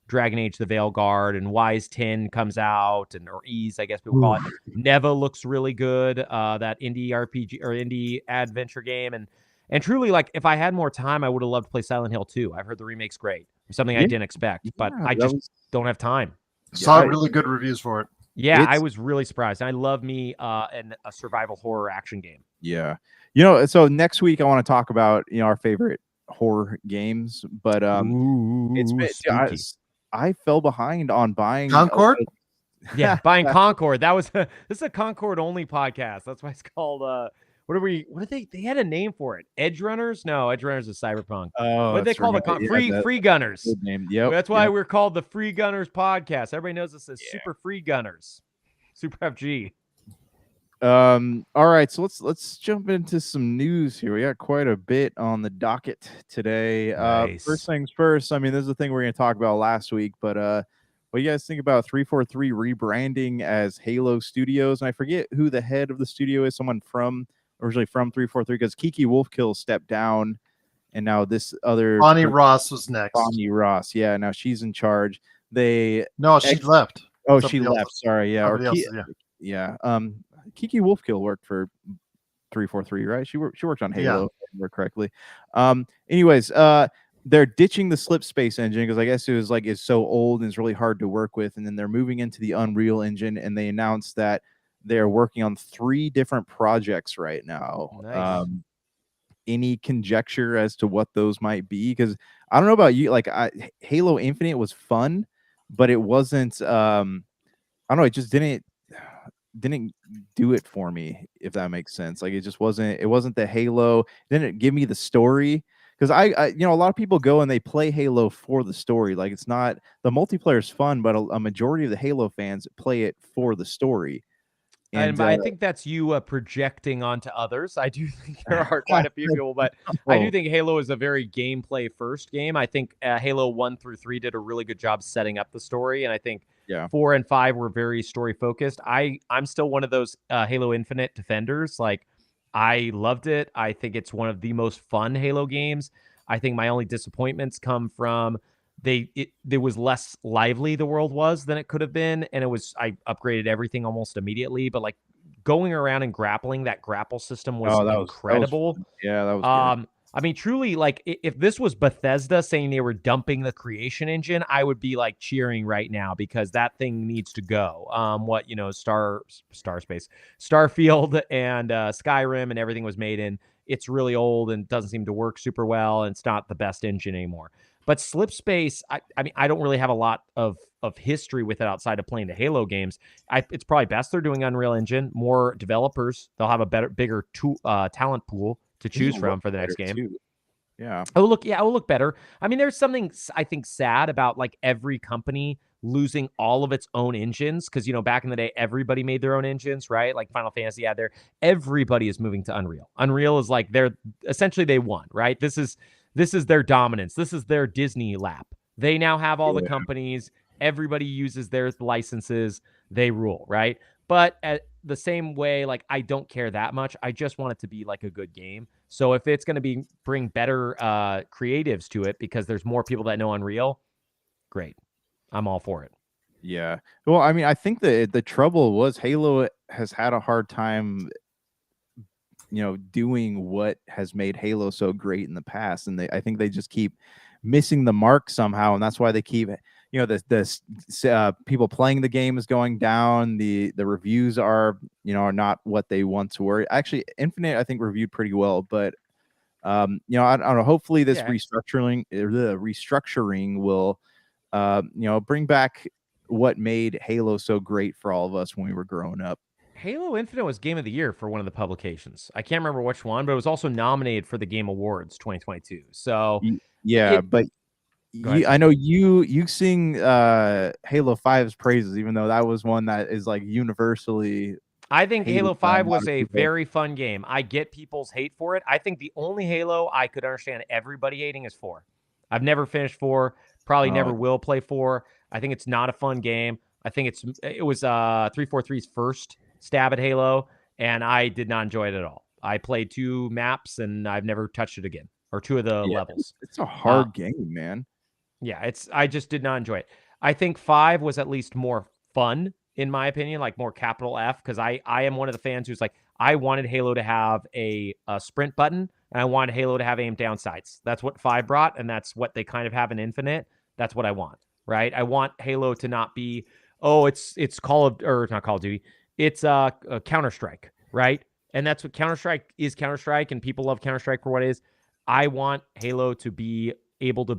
Speaker 1: Dragon Age the Veilguard and Wise 10 comes out, or Ease, I guess people call it. Neva looks really good, that indie RPG or indie adventure game. And truly, like, if I had more time, I would have loved to play Silent Hill 2. I've heard the remake's great. Something I didn't expect, but I just don't have time.
Speaker 3: Saw really good reviews for it.
Speaker 1: Yeah, I was really surprised. I love me a survival horror action game.
Speaker 2: Yeah. So next week I want to talk about, our favorite horror games, but I fell behind on buying
Speaker 3: Concord.
Speaker 1: Buying Concord. This is a Concord only podcast. That's why it's called what did they had a name for it? Edge Runners? No, Edge Runners is Cyberpunk.
Speaker 2: Oh,
Speaker 1: what did they call the Free Gunners?
Speaker 2: Good name. Yep.
Speaker 1: That's why we're called the Free Gunners podcast. Everybody knows this as Super Free Gunners. Super FG.
Speaker 2: All right, so let's jump into some news here. We got quite a bit on the docket today.
Speaker 1: Nice.
Speaker 2: First things first. I mean, this is the thing we're going to talk about last week, but what do you guys think about 343 rebranding as Halo Studios? And I forget who the head of the studio is. Someone originally from 343, because Kiki Wolfkill stepped down, and now this other
Speaker 3: Bonnie Ross was next.
Speaker 2: Bonnie Ross, yeah. Now she's in charge.
Speaker 3: She left.
Speaker 2: Oh, she left. Sorry, yeah.
Speaker 3: Yeah.
Speaker 2: Kiki Wolfkill worked for 343, right? She worked on Halo, if I remember correctly. Anyways, they're ditching the Slip Space engine because I guess it's so old and it's really hard to work with, and then they're moving into the Unreal Engine, and they announced that they're working on 3 different projects right now.
Speaker 1: Nice.
Speaker 2: Any conjecture as to what those might be? Because I don't know about you, like Halo Infinite was fun, but it wasn't. I don't know. It just didn't do it for me, if that makes sense. Like it wasn't the Halo. It didn't give me the story, because I a lot of people go and they play Halo for the story. Like it's not, the multiplayer is fun, but a majority of the Halo fans play it for the story.
Speaker 1: And I think that's you projecting onto others. I do think there are quite a few people, but I do think Halo is a very gameplay first game. I think Halo 1 through 3 did a really good job setting up the story, and I think 4 and 5 were very story focused. I'm still one of those Halo Infinite defenders. Like, I loved it. I think it's one of the most fun Halo games. I think my only disappointments come from there was less lively the world was than it could have been, and I upgraded everything almost immediately. But like going around and grappling, that grapple system was incredible.
Speaker 2: That was good.
Speaker 1: I mean, truly, like if this was Bethesda saying they were dumping the creation engine, I would be like cheering right now, because that thing needs to go. Starfield and Skyrim and everything was made in. It's really old and doesn't seem to work super well, and it's not the best engine anymore. But Slip Space, I mean, I don't really have a lot of history with it outside of playing the Halo games. It's probably best they're doing Unreal Engine. More developers, they'll have a bigger talent pool to choose from for the next game.
Speaker 2: Too. Yeah.
Speaker 1: It will look better. I mean, there's something I think sad about like every company losing all of its own engines, because back in the day everybody made their own engines, right? Like Final Fantasy had everybody is moving to Unreal. Unreal is like they won, right? This is their dominance. This is their Disney lap. They now have all the companies. Everybody uses their licenses. They rule, right? But at the same way, like, I don't care that much. I just want it to be like a good game. So if it's going to bring better creatives to it because there's more people that know Unreal, great. I'm all for it.
Speaker 2: Yeah. Well, I mean, I think the trouble was Halo has had a hard time doing what has made Halo so great in the past, and I think they just keep missing the mark somehow, and that's why they keep people playing the game is going down. The reviews are not what they once were. Actually, Infinite I think reviewed pretty well, but I don't know. Hopefully this restructuring will bring back what made Halo so great for all of us when we were growing up.
Speaker 1: Halo Infinite was Game of the Year for one of the publications. I can't remember which one, but it was also nominated for the Game Awards 2022. So
Speaker 2: I know you sing Halo 5's praises, even though that was one that is like universally.
Speaker 1: I think Halo 5 was a very fun game. I get people's hate for it. I think the only Halo I could understand everybody hating is 4. I've never finished 4. Probably never will play 4. I think it's not a fun game. I think it was 343's first stab at Halo, and I did not enjoy it at all. I played 2 maps and I've never touched it again, or 2 of the levels.
Speaker 2: It's a hard game, man.
Speaker 1: Yeah, I just did not enjoy it. I think 5 was at least more fun, in my opinion, like more capital F, because I am one of the fans who's like, I wanted Halo to have a sprint button, and I wanted Halo to have aim down sights. That's what 5 brought, and that's what they kind of have in Infinite. That's what I want, right? I want Halo to not be, oh, it's not Call of Duty. It's a Counter-Strike, right? And that's what Counter-Strike is. Counter-Strike, and people love Counter-Strike for what it is. I want Halo to be able to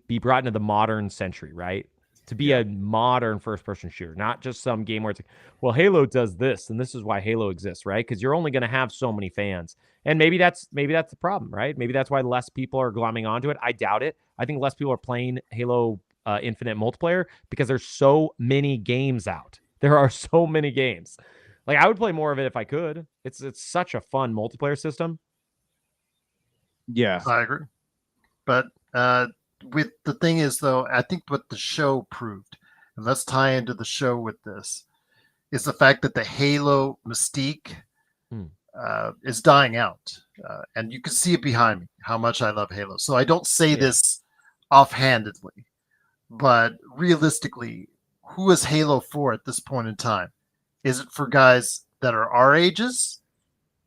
Speaker 1: be brought into the modern century, right? To be a modern first-person shooter, not just some game where it's like, well, Halo does this, and this is why Halo exists, right? Because you're only going to have so many fans, and maybe that's the problem, right? Maybe that's why less people are glomming onto it. I doubt it. I think less people are playing Halo Infinite multiplayer because there's so many games out. There are so many games. Like, I would play more of it if I could. It's such a fun multiplayer system.
Speaker 2: Yeah,
Speaker 3: I agree, but with the thing is, though, I think what the show proved, and let's tie into the show with this, is the fact that the Halo mystique is dying out. And you can see it behind me, how much I love Halo. So I don't say this offhandedly, but realistically, who is Halo for at this point in time? Is it for guys that are our ages,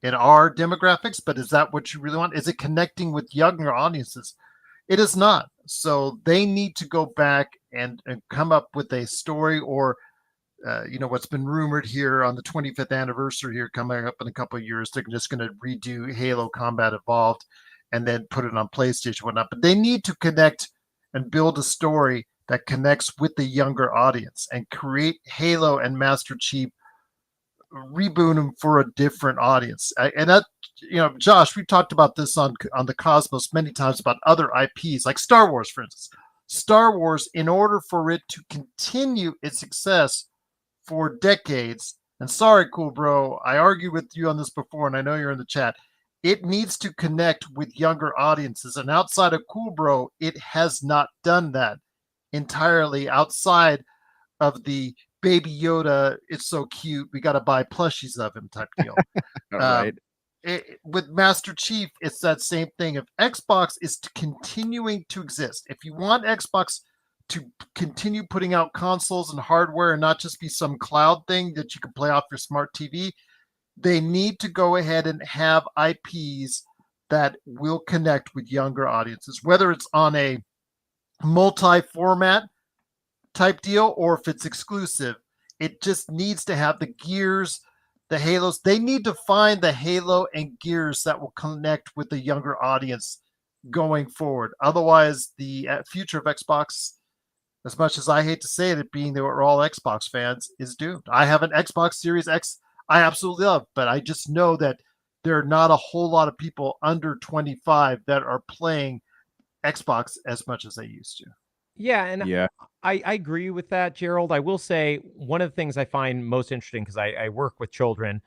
Speaker 3: in our demographics? But is that what you really want? Is it connecting with younger audiences? It is not. So they need to go back and come up with a story, or what's been rumored here on the 25th anniversary here coming up in a couple of years, they're just going to redo Halo Combat Evolved and then put it on PlayStation and whatnot. But they need to connect and build a story that connects with the younger audience and create Halo and Master Chief, reboot them for a different audience. And that, Josh, we've talked about this on the Cosmos many times about other IPs, like Star Wars, for instance. Star Wars, in order for it to continue its success for decades, and sorry, Cool Bro, I argued with you on this before, and I know you're in the chat, it needs to connect with younger audiences. And outside of Cool Bro, it has not done that entirely, outside of the Baby Yoda, it's so cute, we got to buy plushies of him type deal.
Speaker 2: right.
Speaker 3: With Master Chief, it's that same thing. If Xbox is continuing to exist, if you want Xbox to continue putting out consoles and hardware and not just be some cloud thing that you can play off your smart TV, they need to go ahead and have IPs that will connect with younger audiences, whether it's on a multi-format type deal or if it's exclusive. It just needs to have the Gears, the Halos. They need to find the Halo and Gears that will connect with the younger audience going forward. Otherwise, the future of Xbox, as much as I hate to say it, being that we're all Xbox fans, is doomed. I have an Xbox Series X I absolutely love, but I just know that there are not a whole lot of people under 25 that are playing Xbox as much as they used to.
Speaker 1: Yeah, and I agree with that, Gerald. I will say one of the things I find most interesting, because I work with children,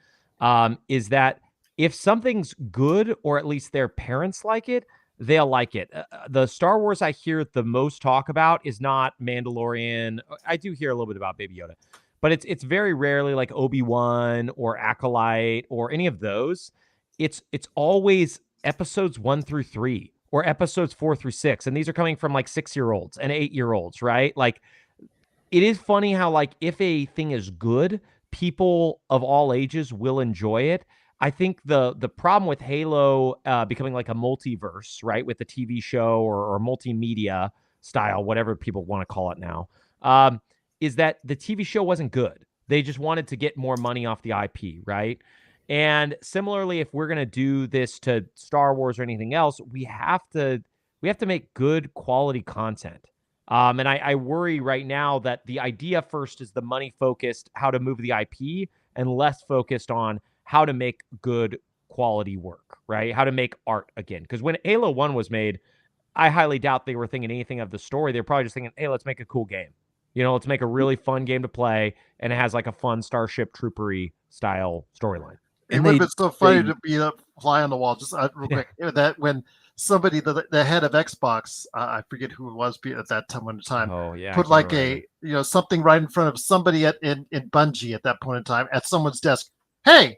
Speaker 1: is that if something's good, or at least their parents like it, they'll like it. The Star Wars I hear the most talk about is not Mandalorian. I do hear a little bit about Baby Yoda, but it's very rarely like Obi-Wan or Acolyte or any of those. It's always episodes 1 through 3 or episodes 4 through 6. And these are coming from like 6-year-olds and 8-year-olds, right? Like, it is funny how, like, if a thing is good, people of all ages will enjoy it. I think the problem with Halo becoming like a multiverse, right, with the TV show or multimedia style, whatever people want to call it now, is that the TV show wasn't good. They just wanted to get more money off the IP, right? And similarly, if we're going to do this to Star Wars or anything else, we have to make good quality content. And I worry right now that the idea first is the money focused, how to move the IP, and less focused on how to make good quality work, right? How to make art again. Because when Halo 1 was made, I highly doubt they were thinking anything of the story. They're probably just thinking, hey, let's make a cool game. Let's make a really fun game to play, and it has like a fun Starship Troopery style storyline.
Speaker 3: It would have been so funny to be a fly on the wall. Just real quick, that when somebody, the head of Xbox, I forget who it was at that time, put like something right in front of somebody in Bungie at that point in time at someone's desk. Hey,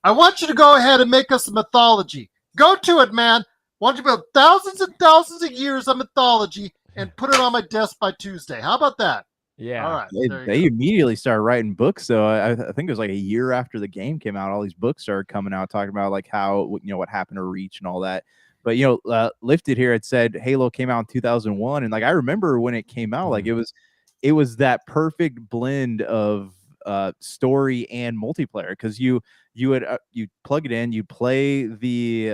Speaker 3: I want you to go ahead and make us a mythology. Go to it, man. I want you to build thousands and thousands of years of mythology and put it on my desk by Tuesday. How about that?
Speaker 1: Yeah.
Speaker 3: All right.
Speaker 2: They immediately started writing books. So I think it was like a year after the game came out, all these books started coming out talking about like how, you know, what happened to Reach and all that. But, you know, Lifted here, it said Halo came out in 2001. And like, I remember when it came out, like it was that perfect blend of story and multiplayer. Cause you would you plug it in, you play the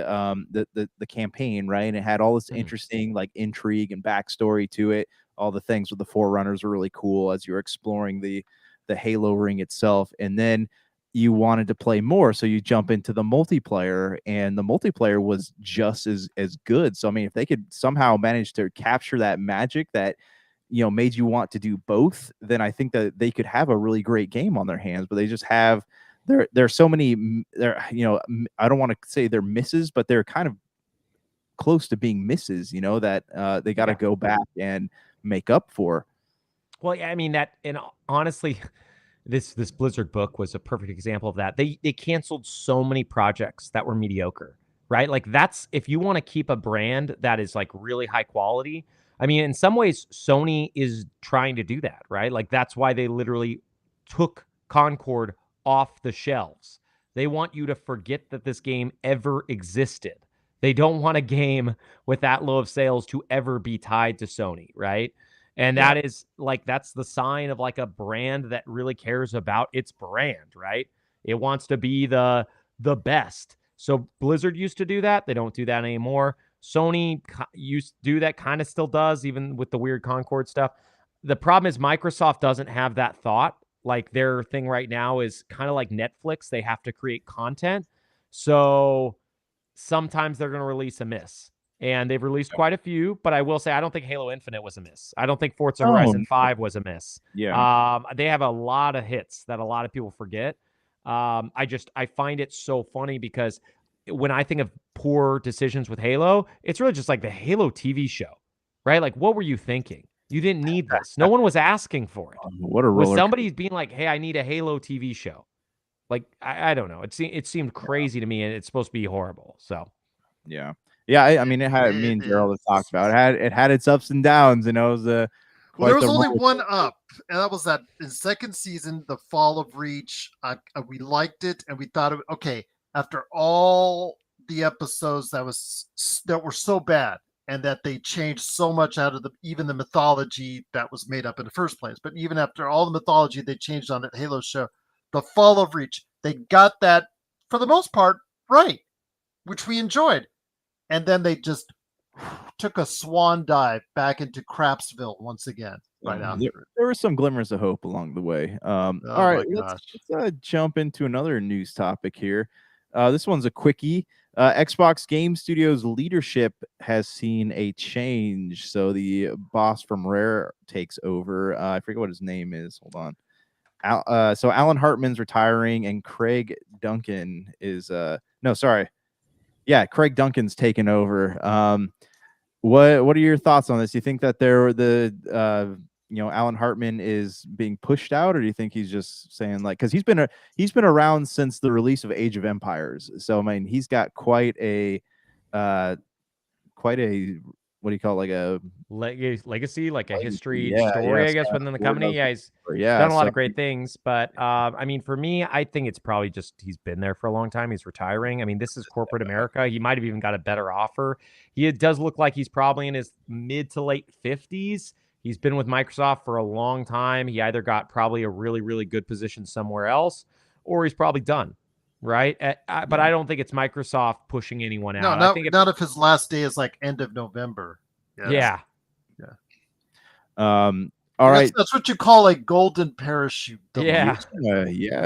Speaker 2: campaign, right? And it had all this interesting like intrigue and backstory to it. All the things with the Forerunners were really cool as you were exploring the Halo ring itself. And then you wanted to play more, so you jump into the multiplayer, and the multiplayer was just as good. So I mean, if they could somehow manage to capture that magic that, you know, made you want to do both, then I think that they could have a really great game on their hands. But they just have there's so many, you know, I don't want to say they're misses, but they're kind of close to being misses, you know, that they got to go back and make up for.
Speaker 1: Well, yeah, I mean that, and honestly, this Blizzard book was a perfect example of that. They canceled so many projects that were mediocre, right? Like that's, if you want to keep a brand that is like really high quality. I mean, in some ways, Sony is trying to do that, right? Like that's why they literally took Concord off the shelves. They want you to forget that this game ever existed. They don't want a game with that low of sales to ever be tied to Sony, right? And that is like, that's the sign of like a brand that really cares about its brand, right? It wants to be the best. So Blizzard used to do that. They don't do that anymore. Sony used to do that, kind of still does, even with the weird Concord stuff. The problem is Microsoft doesn't have that thought. Like their thing right now is kind of like Netflix. They have to create content. So sometimes they're going to release a miss. And they've released quite a few, but I will say I don't think Halo Infinite was a miss. I don't think Forza Horizon 5 was a miss.
Speaker 2: Yeah.
Speaker 1: They have a lot of hits that a lot of people forget. I find it so funny because when I think of poor decisions with Halo, it's really just like the Halo TV show, right? Like, what were you thinking? You didn't need this. No one was asking for it.
Speaker 2: What a roller.
Speaker 1: Was somebody being like, "Hey, I need a Halo TV show"? Like, I don't know. It seemed crazy to me, and it's supposed to be horrible. So,
Speaker 2: yeah. I mean, it had, me and Gerald have talked about it had its ups and downs, and it was
Speaker 3: well, there was only one up, and that was that in second season, the Fall of Reach. We liked it, and we thought, okay, after all the episodes that were so bad, and that they changed so much out of even the mythology that was made up in the first place. But even after all the mythology they changed on that Halo show, the Fall of Reach, they got that for the most part right, which we enjoyed. And then they just took a swan dive back into Crapsville once again. Right after
Speaker 2: there were some glimmers of hope along the way. All right, let's jump into another news topic here. This one's a quickie. Xbox Game Studios leadership has seen a change. So the boss from Rare takes over. I forget what his name is. Hold on. So Alan Hartman's retiring, and Craig Duncan is Craig Duncan's taken over. What are your thoughts on this? Do you think that Alan Hartman is being pushed out, or do you think he's just saying, like, because he's been around since the release of Age of Empires, so I mean he's got quite a what do you call it, like a
Speaker 1: legacy, like a history story, I guess, within the company. Yeah, he's done a lot of great things. But I mean, for me, I think it's probably just he's been there for a long time. He's retiring. I mean, this is corporate America. He might have even got a better offer. It does look like he's probably in his mid to late 50s. He's been with Microsoft for a long time. He either got probably a really, really good position somewhere else, or he's probably done. Right. But I don't think it's Microsoft pushing anyone out.
Speaker 3: No,
Speaker 1: I think
Speaker 3: not if his last day is like end of November.
Speaker 1: Yeah.
Speaker 2: All right.
Speaker 3: That's what you call a golden parachute.
Speaker 1: Yeah.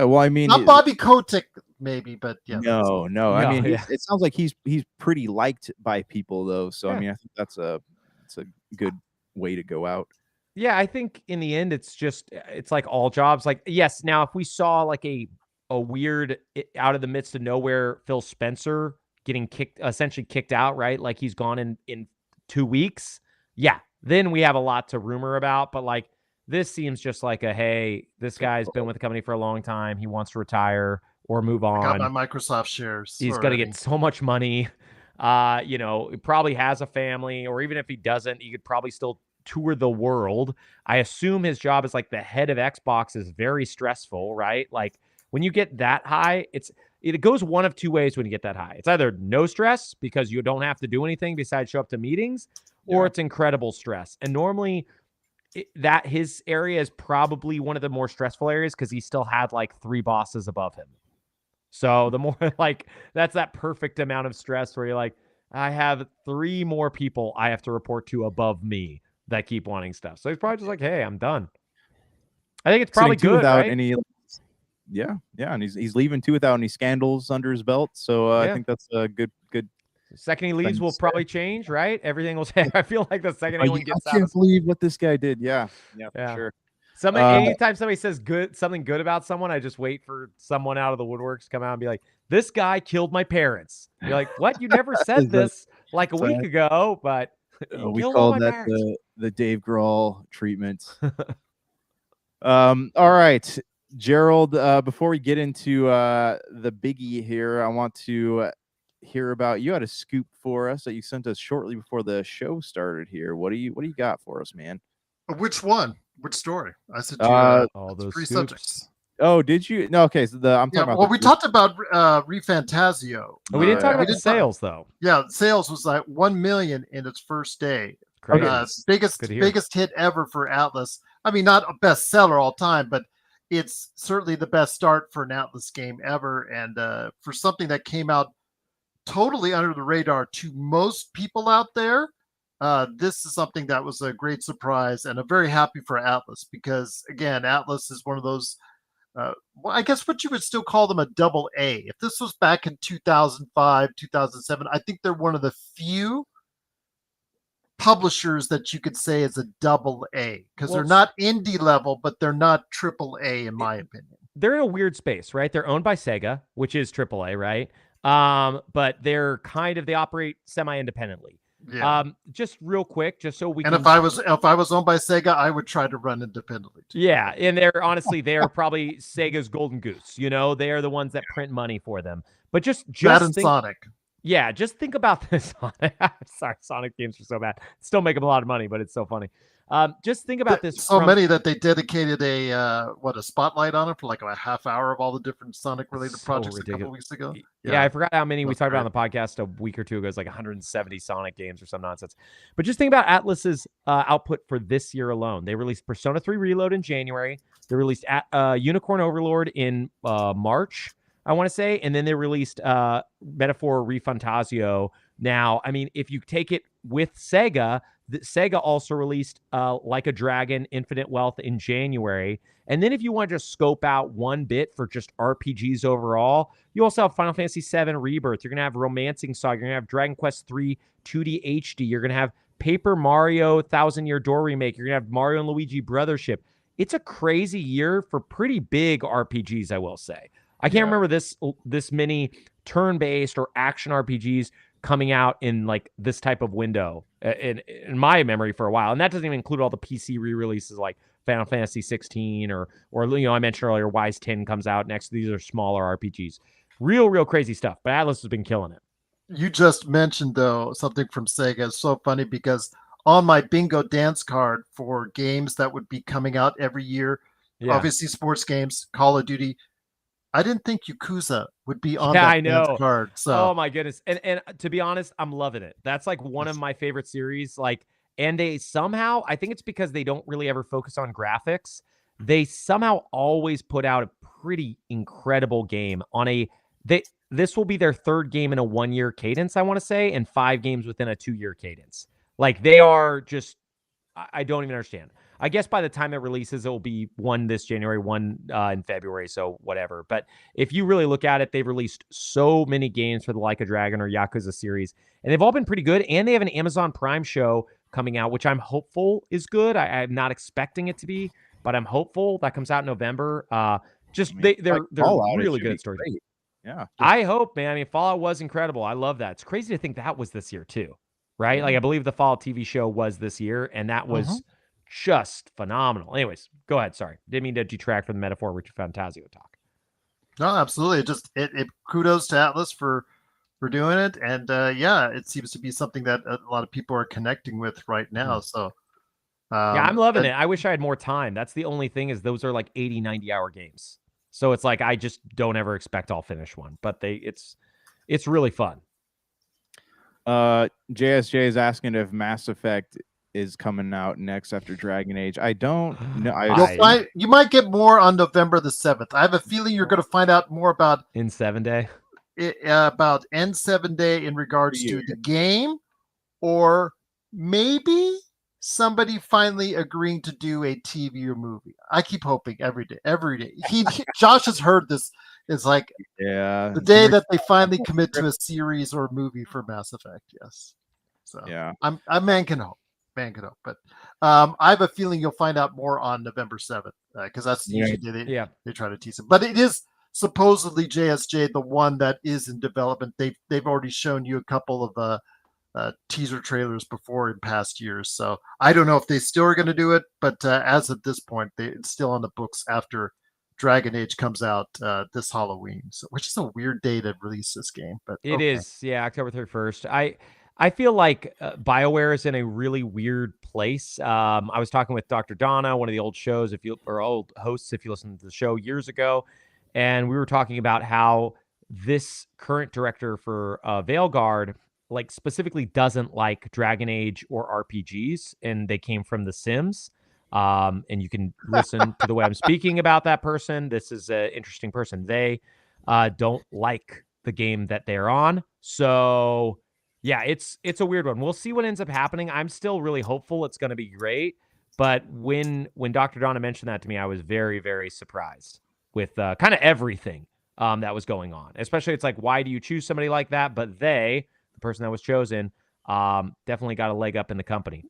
Speaker 2: Well, I mean,
Speaker 3: not Bobby Kotick, maybe, but yeah.
Speaker 2: No. I mean, it sounds like he's pretty liked by people, though. So I mean, I think that's a good way to go out.
Speaker 1: Yeah, I think in the end, it's like all jobs. Like, yes, now if we saw like a weird out of the midst of nowhere Phil Spencer getting essentially kicked out, right? Like he's gone in 2 weeks. Yeah, then we have a lot to rumor about. But like this seems just like hey, this guy's been with the company for a long time. He wants to retire. or move on.
Speaker 3: I got my Microsoft shares.
Speaker 1: He's going to get so much money. You know, he probably has a family, or even if he doesn't, he could probably still tour the world. I assume his job as like the head of Xbox is very stressful, right? Like when you get that high, it goes one of two ways when you get that high. It's either no stress because you don't have to do anything besides show up to meetings, or it's incredible stress. And normally that his area is probably one of the more stressful areas because he still had like 3 bosses above him. So the more like that's that perfect amount of stress where you're like, I have 3 more people I have to report to above me that keep wanting stuff. So he's probably just like, hey, I'm done. I think it's probably good
Speaker 2: without
Speaker 1: right?
Speaker 2: any. Yeah, and he's leaving too without any scandals under his belt. So I think that's a good.
Speaker 1: The second he leaves will probably change, right? Everything will say. I feel like the second anyone gets out.
Speaker 2: I can't believe what this guy did. Yeah, for sure.
Speaker 1: Anytime somebody says something good about someone, I just wait for someone out of the woodworks to come out and be like, "This guy killed my parents." You're like, "What? You never said this like a week ago?" But
Speaker 2: we call that the Dave Grohl treatment. All right, Gerald. Before we get into the biggie here, I want to hear about, you had a scoop for us that you sent us shortly before the show started here. What do you got for us, man?
Speaker 3: Which one? Which story? I said
Speaker 1: all those
Speaker 3: 3 subjects.
Speaker 2: Oh, did you? No, okay. So I'm talking about.
Speaker 3: Well, we talked about ReFantasio.
Speaker 1: We didn't talk about the sales though.
Speaker 3: Yeah, sales was like 1 million in its first day. Biggest hit ever for Atlas. I mean, not a bestseller all time, but it's certainly the best start for an Atlas game ever, and for something that came out totally under the radar to most people out there. This is something that was a great surprise, and I'm very happy for Atlas because, again, Atlas is one of those, well, I guess what you would still call them a double A. If this was back in 2005, 2007, I think they're one of the few publishers that you could say is a double A because they're not indie level, but they're not triple A in my opinion.
Speaker 1: They're in a weird space, right? They're owned by Sega, which is triple A, right? But they're they operate semi-independently.
Speaker 3: Yeah.
Speaker 1: Just real quick, just so we
Speaker 3: can. And if I was owned by Sega, I would try to run independently too.
Speaker 1: Yeah, and they're probably Sega's golden goose. You know, they are the ones that print money for them. But just
Speaker 3: that and Sonic.
Speaker 1: Yeah, just think about this. Sorry, Sonic games are so bad. Still make them a lot of money, but it's so funny. Just think about this.
Speaker 3: So many that they dedicated a spotlight on it for like a half hour of all the different Sonic related projects ridiculous. A couple weeks ago.
Speaker 1: Yeah, I forgot how many we talked about on the podcast a week or two ago. It's like 170 Sonic games or some nonsense. But just think about Atlas's output for this year alone. They released Persona 3 Reload in January. They released Unicorn Overlord in March, I want to say, and then they released Metaphor ReFantasio. Now, I mean, if you take it with Sega, Sega also released Like a Dragon, Infinite Wealth in January. And then if you want to just scope out one bit for just RPGs overall, you also have Final Fantasy VII Rebirth. You're going to have Romancing Saga. You're going to have Dragon Quest 3 2D HD. You're going to have Paper Mario Thousand Year Door Remake. You're going to have Mario and Luigi Brothership. It's a crazy year for pretty big RPGs, I will say. I can't remember this many turn-based or action RPGs coming out in like this type of window in my memory for a while. And that doesn't even include all the PC re-releases like Final Fantasy 16 or I mentioned earlier Wise 10 comes out next. These are smaller RPGs. Real crazy stuff. But Atlas has been killing it.
Speaker 3: You just mentioned though something from Sega. It's so funny because on my bingo dance card for games that would be coming out every year, obviously sports games, Call of Duty, I didn't think Yakuza would be on that dance card. So.
Speaker 1: Oh my goodness. And to be honest, I'm loving it. That's like one of my favorite series. Like, and they somehow, I think it's because they don't really ever focus on graphics. They somehow always put out a pretty incredible game on this will be their 3rd game in a 1-year cadence, I want to say, and 5 games within a 2-year cadence. Like they are just, I don't even understand. I guess by the time it releases, it will be 1 this January, 1 in February, so whatever. But if you really look at it, they've released so many games for the Like a Dragon or Yakuza series, and they've all been pretty good. And they have an Amazon Prime show coming out, which I'm hopeful is good. I'm not expecting it to be, but I'm hopeful that comes out in November. They're really good at storytelling.
Speaker 2: Yeah,
Speaker 1: I hope, man. I mean, Fallout was incredible. I love that. It's crazy to think that was this year too, right? Yeah. Like I believe the Fallout TV show was this year, and that was just phenomenal. Anyways, go ahead. Sorry, didn't mean to detract from the Metaphor Richard Fantasio talk.
Speaker 3: No, absolutely. It kudos to Atlas for doing it, and it seems to be something that a lot of people are connecting with right now. So
Speaker 1: yeah, I'm loving it. I wish I had more time. That's the only thing, is those are like 80, 90-hour games. So it's like I just don't ever expect I'll finish one, but it's really fun.
Speaker 2: JSJ is asking if Mass Effect is coming out next after Dragon Age. I don't know.
Speaker 3: You might get more on November the 7th. I have a feeling you're going to find out more about
Speaker 1: N7 Day.
Speaker 3: About N7 Day in regards to the game, or maybe somebody finally agreeing to do a TV or movie. I keep hoping every day. Josh has heard this. It's like the day that they finally commit to a series or a movie for Mass Effect. Yes. So
Speaker 2: yeah,
Speaker 3: a man can hope. But I have a feeling you'll find out more on November 7th because that's usually they try to tease it. But it is supposedly JSJ, the one that is in development. They've already shown you a couple of teaser trailers before in past years. So I don't know if they still are going to do it, but as of this point, it's still on the books after Dragon Age comes out this Halloween, which is a weird day to release this game. But
Speaker 1: it is, October 31st. I feel like BioWare is in a really weird place. I was talking with Dr. Donna, one of the old shows, old hosts, if you listen to the show years ago, and we were talking about how this current director for Veilguard, like, specifically doesn't like Dragon Age or RPGs, and they came from The Sims. And you can listen to the way I'm speaking about that person. This is an interesting person. They don't like the game that they're on. So yeah, it's a weird one. We'll see what ends up happening. I'm still really hopeful it's going to be great. But when Dr. Donna mentioned that to me, I was very, very surprised with kind of everything that was going on. Especially, it's like, why do you choose somebody like that? But the person that was chosen, definitely got a leg up in the company.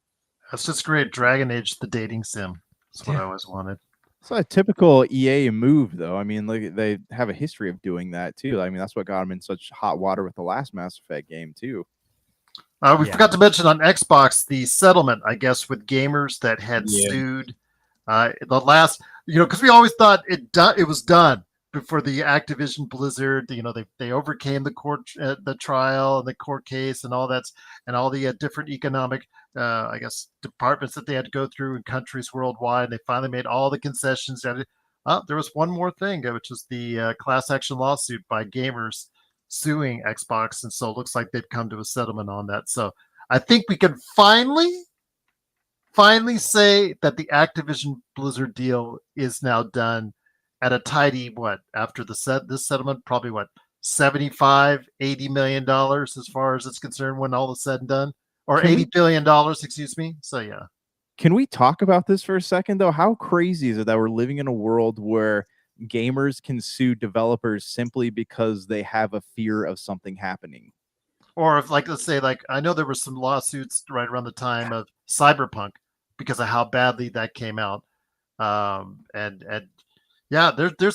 Speaker 3: That's just great. Dragon Age, the dating sim. That's what I always wanted.
Speaker 2: It's a typical EA move, though. I mean, like, they have a history of doing that, too. I mean, that's what got them in such hot water with the last Mass Effect game, too.
Speaker 3: We forgot to mention on Xbox the settlement, I guess, with gamers that had sued the last, because we always thought it was done before the Activision Blizzard. They overcame the court, the trial, and the court case, and all that, and all the different economic, I guess, departments that they had to go through in countries worldwide. They finally made all the concessions. There was one more thing, which was the class action lawsuit by gamers suing Xbox, and so it looks like they've come to a settlement on that. So I think we can finally say that the Activision Blizzard deal is now done at a tidy, after this settlement, probably $75-80 million as far as it's concerned when all is said and done, or $80 billion, excuse me. So yeah.
Speaker 2: Can we talk about this for a second, though? How crazy is it that we're living in a world where gamers can sue developers simply because they have a fear of something happening?
Speaker 3: Or if, let's say, I know there were some lawsuits right around the time of Cyberpunk because of how badly that came out. And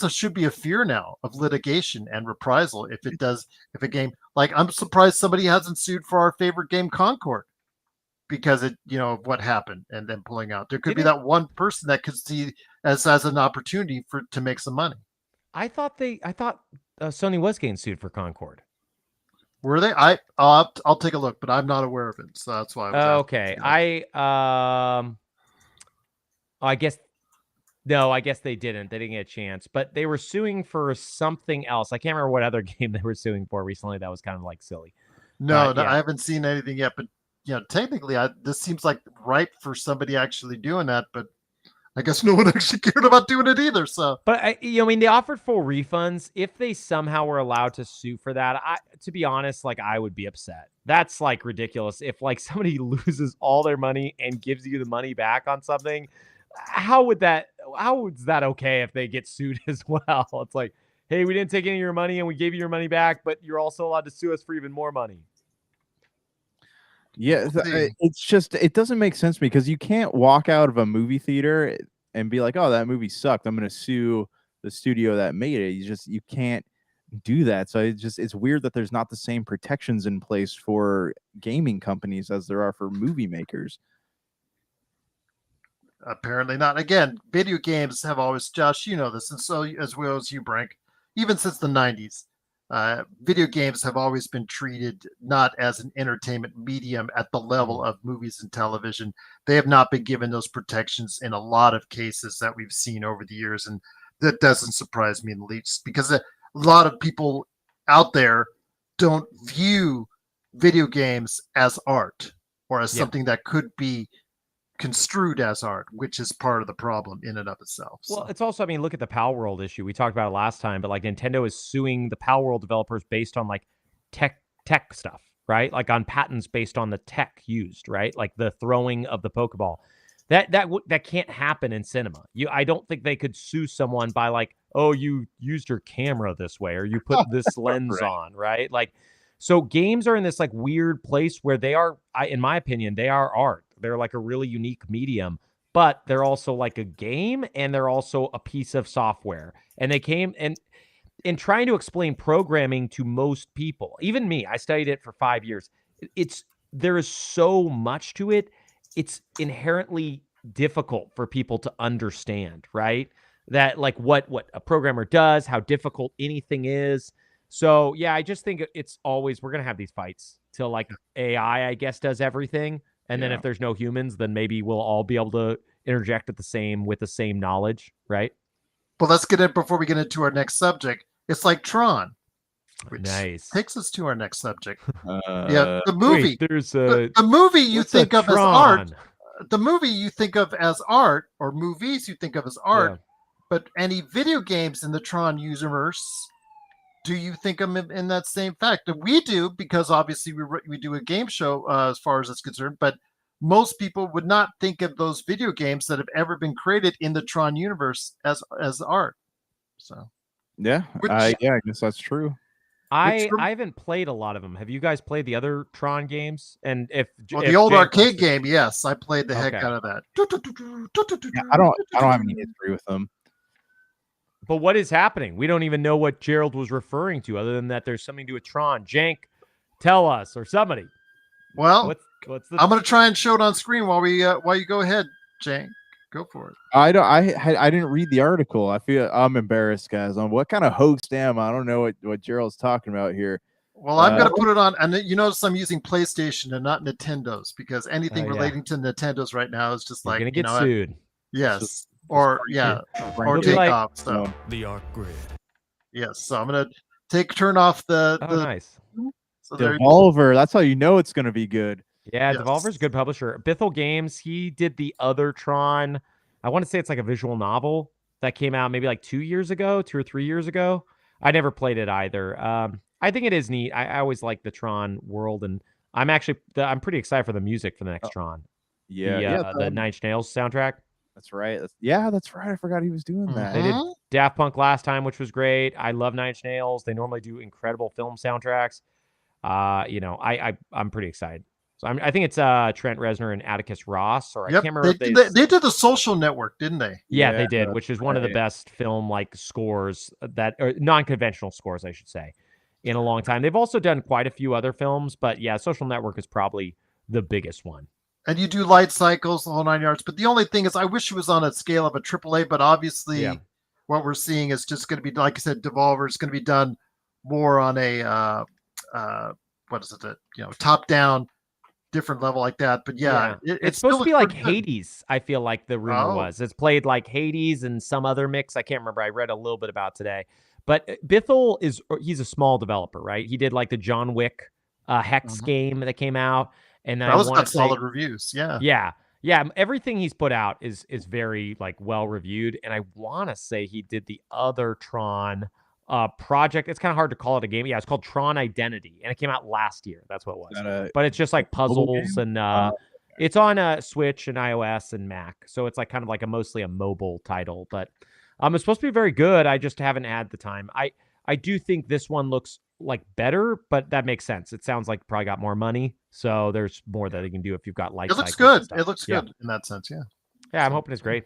Speaker 3: should be a fear now of litigation and reprisal if a game, I'm surprised somebody hasn't sued for our favorite game, Concord, because of what happened and then pulling out. There could be that one person that could see as an opportunity to make some money.
Speaker 1: I thought Sony was getting sued for Concord.
Speaker 3: Were they? I'll take a look, but I'm not aware of it, so that's why.
Speaker 1: Okay, I guess they didn't. They didn't get a chance, but they were suing for something else. I can't remember what other game they were suing for recently. That was kind of silly.
Speaker 3: No, I haven't seen anything yet, but technically, this seems like ripe for somebody actually doing that, but I guess no one actually cared about doing it either. So,
Speaker 1: but they offered full refunds. If they somehow were allowed to sue for that, to be honest, I would be upset. That's ridiculous. If somebody loses all their money and gives you the money back on something, how is that okay if they get sued as well? It's like, hey, we didn't take any of your money and we gave you your money back, but you're also allowed to sue us for even more money.
Speaker 2: Yeah, it's just, it doesn't make sense to me, because you can't walk out of a movie theater and be like, oh, that movie sucked, I'm going to sue the studio that made it. You can't do that. So it's weird that there's not the same protections in place for gaming companies as there are for movie makers.
Speaker 3: Apparently not. Again, video games have always, Josh, you know this, and so as well as you, Brank, even since the 90s. Video games have always been treated not as an entertainment medium at the level of movies and television. They have not been given those protections in a lot of cases that we've seen over the years. And that doesn't surprise me in the least, because a lot of people out there don't view video games as art or as something that could be construed as art, which is part of the problem in and of itself.
Speaker 1: So. Well, it's also, I mean, look at the Pal World issue. We talked about it last time, but like Nintendo is suing the Pal World developers based on like tech stuff, right? Like on patents based on the tech used, right? Like the throwing of the Pokeball. That can't happen in cinema. I don't think they could sue someone by like, oh, you used your camera this way, or you put this lens on, right? Like, so games are in this like weird place where they are, in my opinion, they are art. They're like a really unique medium, but they're also like a game, and they're also a piece of software. And they came and in trying to explain programming to most people, even me, I studied it for 5 years. There is so much to it. It's inherently difficult for people to understand, right? That like what a programmer does, how difficult anything is. So yeah, I just think it's always, we're going to have these fights till like AI, I guess, does everything. And then if there's no humans, then maybe we'll all be able to interject with the same knowledge, right?
Speaker 3: Well, let's get it before we get into our next subject. It's like Tron, which takes us to our next subject. The movie.
Speaker 1: Wait, there's
Speaker 3: the movie you think of as art. The movie you think of as art, or movies you think of as art, but any video games in the Tron universe, do you think of them in that same fact? We do, because obviously we do a game show as far as it's concerned, but most people would not think of those video games that have ever been created in the Tron universe as art. So
Speaker 2: I guess that's true.
Speaker 1: I haven't played a lot of them. Have you guys played the other Tron games? And if
Speaker 3: the old arcade game, yes, I played the heck out of that.
Speaker 2: I don't have any history with them.
Speaker 1: But what is happening? We don't even know what Gerald was referring to, other than that there's something to do with Tron. Jank, tell us, or somebody.
Speaker 3: Well, I'm going to try and show it on screen while you go ahead, Jank. Go for it.
Speaker 2: I didn't read the article. I feel I'm embarrassed, guys. On what kind of host am I? I don't know what Gerald's talking about here.
Speaker 3: Well, I'm going to put it on, and you notice I'm using PlayStation and not Nintendo's, because anything relating to Nintendo's right now is just like,
Speaker 1: you're going to get sued.
Speaker 3: Yes. Or take off. So
Speaker 4: the art grid.
Speaker 3: Yes. So I'm gonna turn off the.
Speaker 1: Nice.
Speaker 3: So
Speaker 2: Devolver. That's how you know it's gonna be good.
Speaker 1: Yeah, yes. Devolver's a good publisher. Bithell Games. He did the other Tron. I want to say it's like a visual novel that came out maybe like 2 or 3 years ago. I never played it either. I think it is neat. I always like the Tron world, and I'm pretty excited for the music for the next Tron. The Nine Inch Nails soundtrack.
Speaker 2: That's right. That's right. I forgot he was doing that.
Speaker 1: They did Daft Punk last time, which was great. I love Nine Inch Nails. They normally do incredible film soundtracks. I'm pretty excited. So I think it's Trent Reznor and Atticus Ross, or I can't remember.
Speaker 3: They did The Social Network, didn't they?
Speaker 1: Yeah, they did, which is one of the best film like scores or non-conventional scores, I should say, in a long time. They've also done quite a few other films, but yeah, Social Network is probably the biggest one.
Speaker 3: And you do Light Cycles, the whole 9 yards. But the only thing is, I wish it was on a scale of a AAA. But obviously, what we're seeing is just going to be, like I said, Devolver is going to be done more on a top down, different level like that. But
Speaker 1: it's supposed to be like Hades. I feel like the rumor was it's played like Hades and some other mix. I can't remember. I read a little bit about today. But Bithell he's a small developer, right? He did like the John Wick Hex game that came out. And
Speaker 3: that was got solid reviews.
Speaker 1: Yeah. Everything he's put out is very like well reviewed. And I want to say he did the other Tron project. It's kind of hard to call it a game. Yeah, it's called Tron Identity, and it came out last year. That's what it was. But it's just like puzzles, and it's on Switch and iOS and Mac. So it's like kind of like mostly a mobile title. But it's supposed to be very good. I just haven't had the time. I do think this one looks like better, but that makes sense. It sounds like probably got more money, so there's more that they can do if you've got light.
Speaker 3: It looks good. It looks good in that sense. Yeah,
Speaker 1: I'm hoping it's great.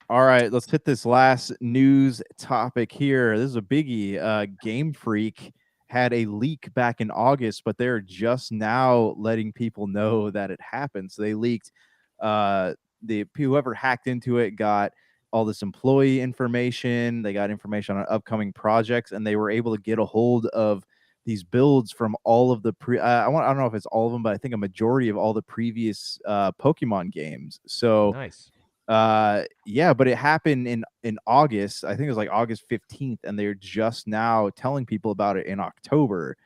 Speaker 2: All right, let's hit this last news topic here. This is a biggie. Game Freak had a leak back in August, but they're just now letting people know that it happened. So they leaked. Whoever hacked into it got all this employee information. They got information on upcoming projects, and they were able to get a hold of these builds from all of the I don't know if it's all of them, but I think a majority of all the previous Pokemon games. So
Speaker 1: nice.
Speaker 2: Yeah, but it happened in August. I think it was like August 15th, and they're just now telling people about it in October.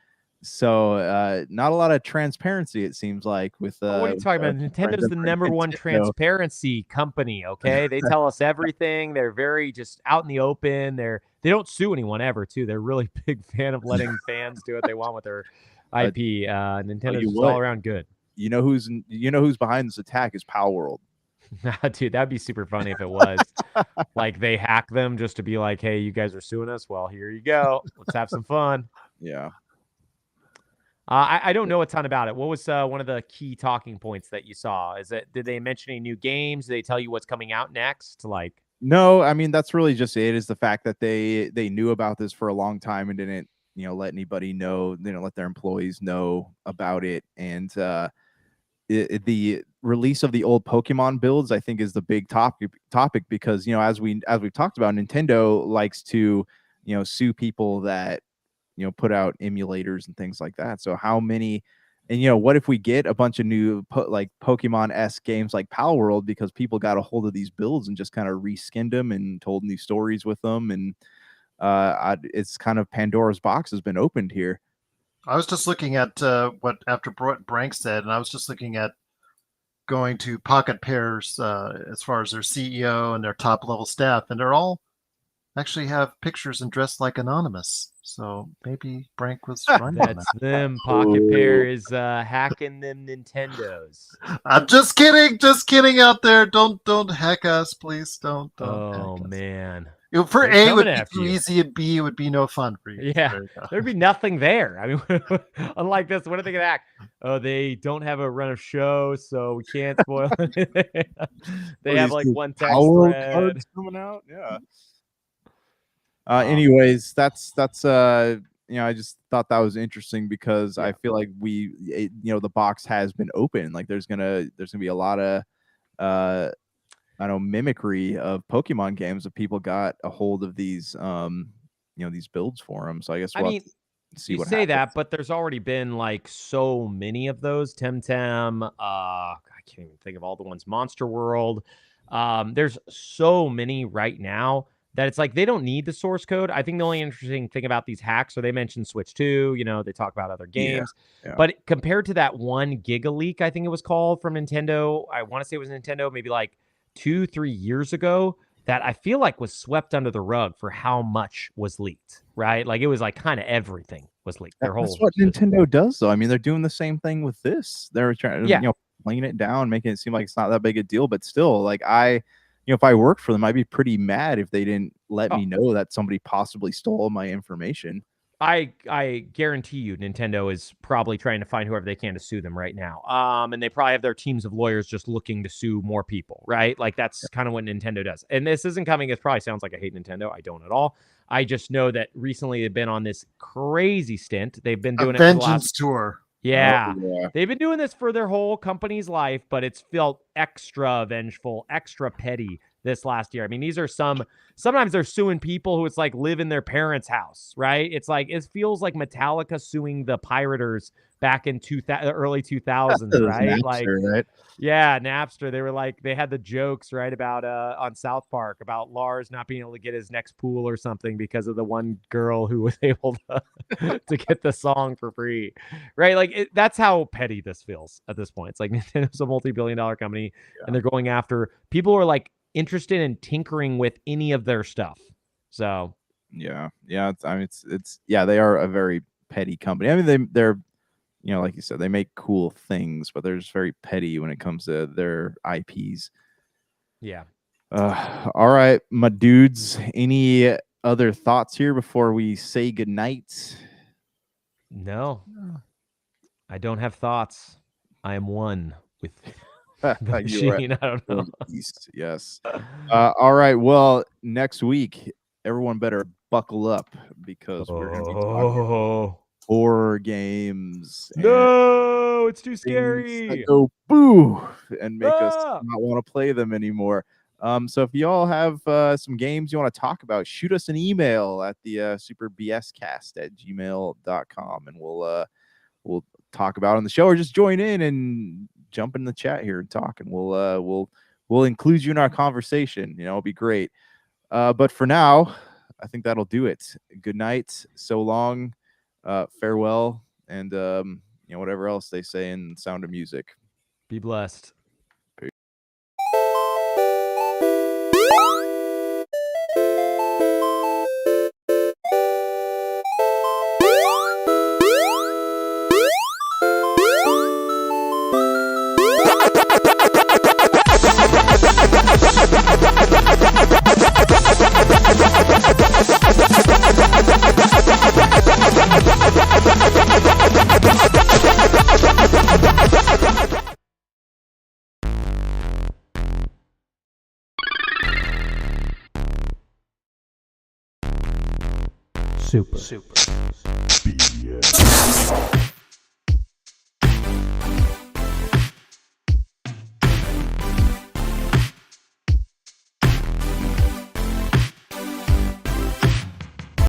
Speaker 2: So not a lot of transparency, it seems like. With
Speaker 1: what are you talking about? Nintendo's the number one transparency company. Okay, they tell us everything. They're very just out in the open. They don't sue anyone ever, too. They're really big fan of letting fans do what they want with their IP. Nintendo's just all around good.
Speaker 2: You know who's behind this attack is Pal World.
Speaker 1: Dude, that'd be super funny if it was like they hack them just to be like, hey, you guys are suing us. Well, here you go. Let's have some fun.
Speaker 2: Yeah.
Speaker 1: I don't know a ton about it. What was one of the key talking points that you saw? Did they mention any new games? Did they tell you what's coming out next?
Speaker 2: No, I mean, that's really just it, is the fact that they knew about this for a long time and didn't, let anybody know, let their employees know about it. And the release of the old Pokemon builds, I think, is the big topic because, as we've talked about, Nintendo likes to, sue people that, put out emulators and things like that. So how many, and what if we get a bunch of new Pokemon-esque games like Pal World because people got a hold of these builds and just kind of reskinned them and told new stories with them, and it's kind of Pandora's box has been opened here.
Speaker 3: I was just looking at what Brank said, and I was just looking at going to Pocket Pairs as far as their CEO and their top level staff, and they're all actually have pictures and dressed like Anonymous. So maybe Brank was running.
Speaker 1: That's them. Pocket Pair is hacking them Nintendos.
Speaker 3: I'm just kidding out there. Don't hack us, please. Don't.
Speaker 1: Oh man.
Speaker 3: For A, it would be too easy, and B, it would be no fun for you.
Speaker 1: Yeah, there'd be nothing there. I mean, unlike this, what are they going to hack? Oh, they don't have a run of shows, so we can't spoil it. They have like one text thread
Speaker 2: cards coming out. Yeah. Anyways, that's I just thought that was interesting because I feel like the box has been open. Like there's gonna be a lot of mimicry of Pokemon games if people got a hold of these these builds for them. So I guess see what
Speaker 1: say
Speaker 2: happens.
Speaker 1: that, but there's already been like so many of those. Temtem, I can't even think of all the ones. Monster World. There's so many right now that it's like they don't need the source code. I think the only interesting thing about these hacks, so they mentioned Switch 2, they talk about other games.
Speaker 2: Yeah.
Speaker 1: But compared to that one Giga Leak, I think it was called, from Nintendo, I want to say it was Nintendo, maybe like 2-3 years ago, that I feel like was swept under the rug for how much was leaked, right? Like it was like kind of everything was leaked.
Speaker 2: That's what Nintendo does, though. I mean, they're doing the same thing with this. They're trying to, playing it down, making it seem like it's not that big a deal, but still, like if I worked for them, I'd be pretty mad if they didn't let me know that somebody possibly stole my information.
Speaker 1: I guarantee you Nintendo is probably trying to find whoever they can to sue them right now. And they probably have their teams of lawyers just looking to sue more people, right? Like that's kind of what Nintendo does. And this isn't coming, it probably sounds like I hate Nintendo. I don't at all. I just know that recently they've been on this crazy stint. They've been doing
Speaker 3: a vengeance tour.
Speaker 1: Yeah. They've been doing this for their whole company's life, but it's felt extra vengeful, extra petty this last year. I mean, these are sometimes they're suing people who it's like live in their parents' house, right? It's like, it feels like Metallica suing the Pirators back in early 2000s, right?
Speaker 2: Napster, right?
Speaker 1: Yeah, Napster. They were like, they had the jokes, right, about on South Park about Lars not being able to get his next pool or something because of the one girl who was able to get the song for free, right? Like that's how petty this feels at this point. It's like Nintendo's a multi-billion-dollar company, and they're going after people who are like interested in tinkering with any of their stuff. So
Speaker 2: yeah, it's they are a very petty company. I mean, they're like you said, they make cool things, but they're just very petty when it comes to their IPs.
Speaker 1: Yeah.
Speaker 2: All right, my dudes. Any other thoughts here before we say goodnight?
Speaker 1: No, I don't have thoughts. I am one with the machine. I don't know.
Speaker 2: Yes. All right. Well, next week, everyone better buckle up because we're going to be talking horror games.
Speaker 1: No, it's too scary.
Speaker 2: Go boo and make us not want to play them anymore. So if y'all have some games you want to talk about, shoot us an email at the superbscast@gmail.com, and we'll talk about it on the show, or just join in and jump in the chat here and talk, and we'll include you in our conversation. It'll be great. But for now, I think that'll do it. Good night, so long, farewell, and whatever else they say in Sound of Music.
Speaker 1: Be blessed.
Speaker 4: Super. BS.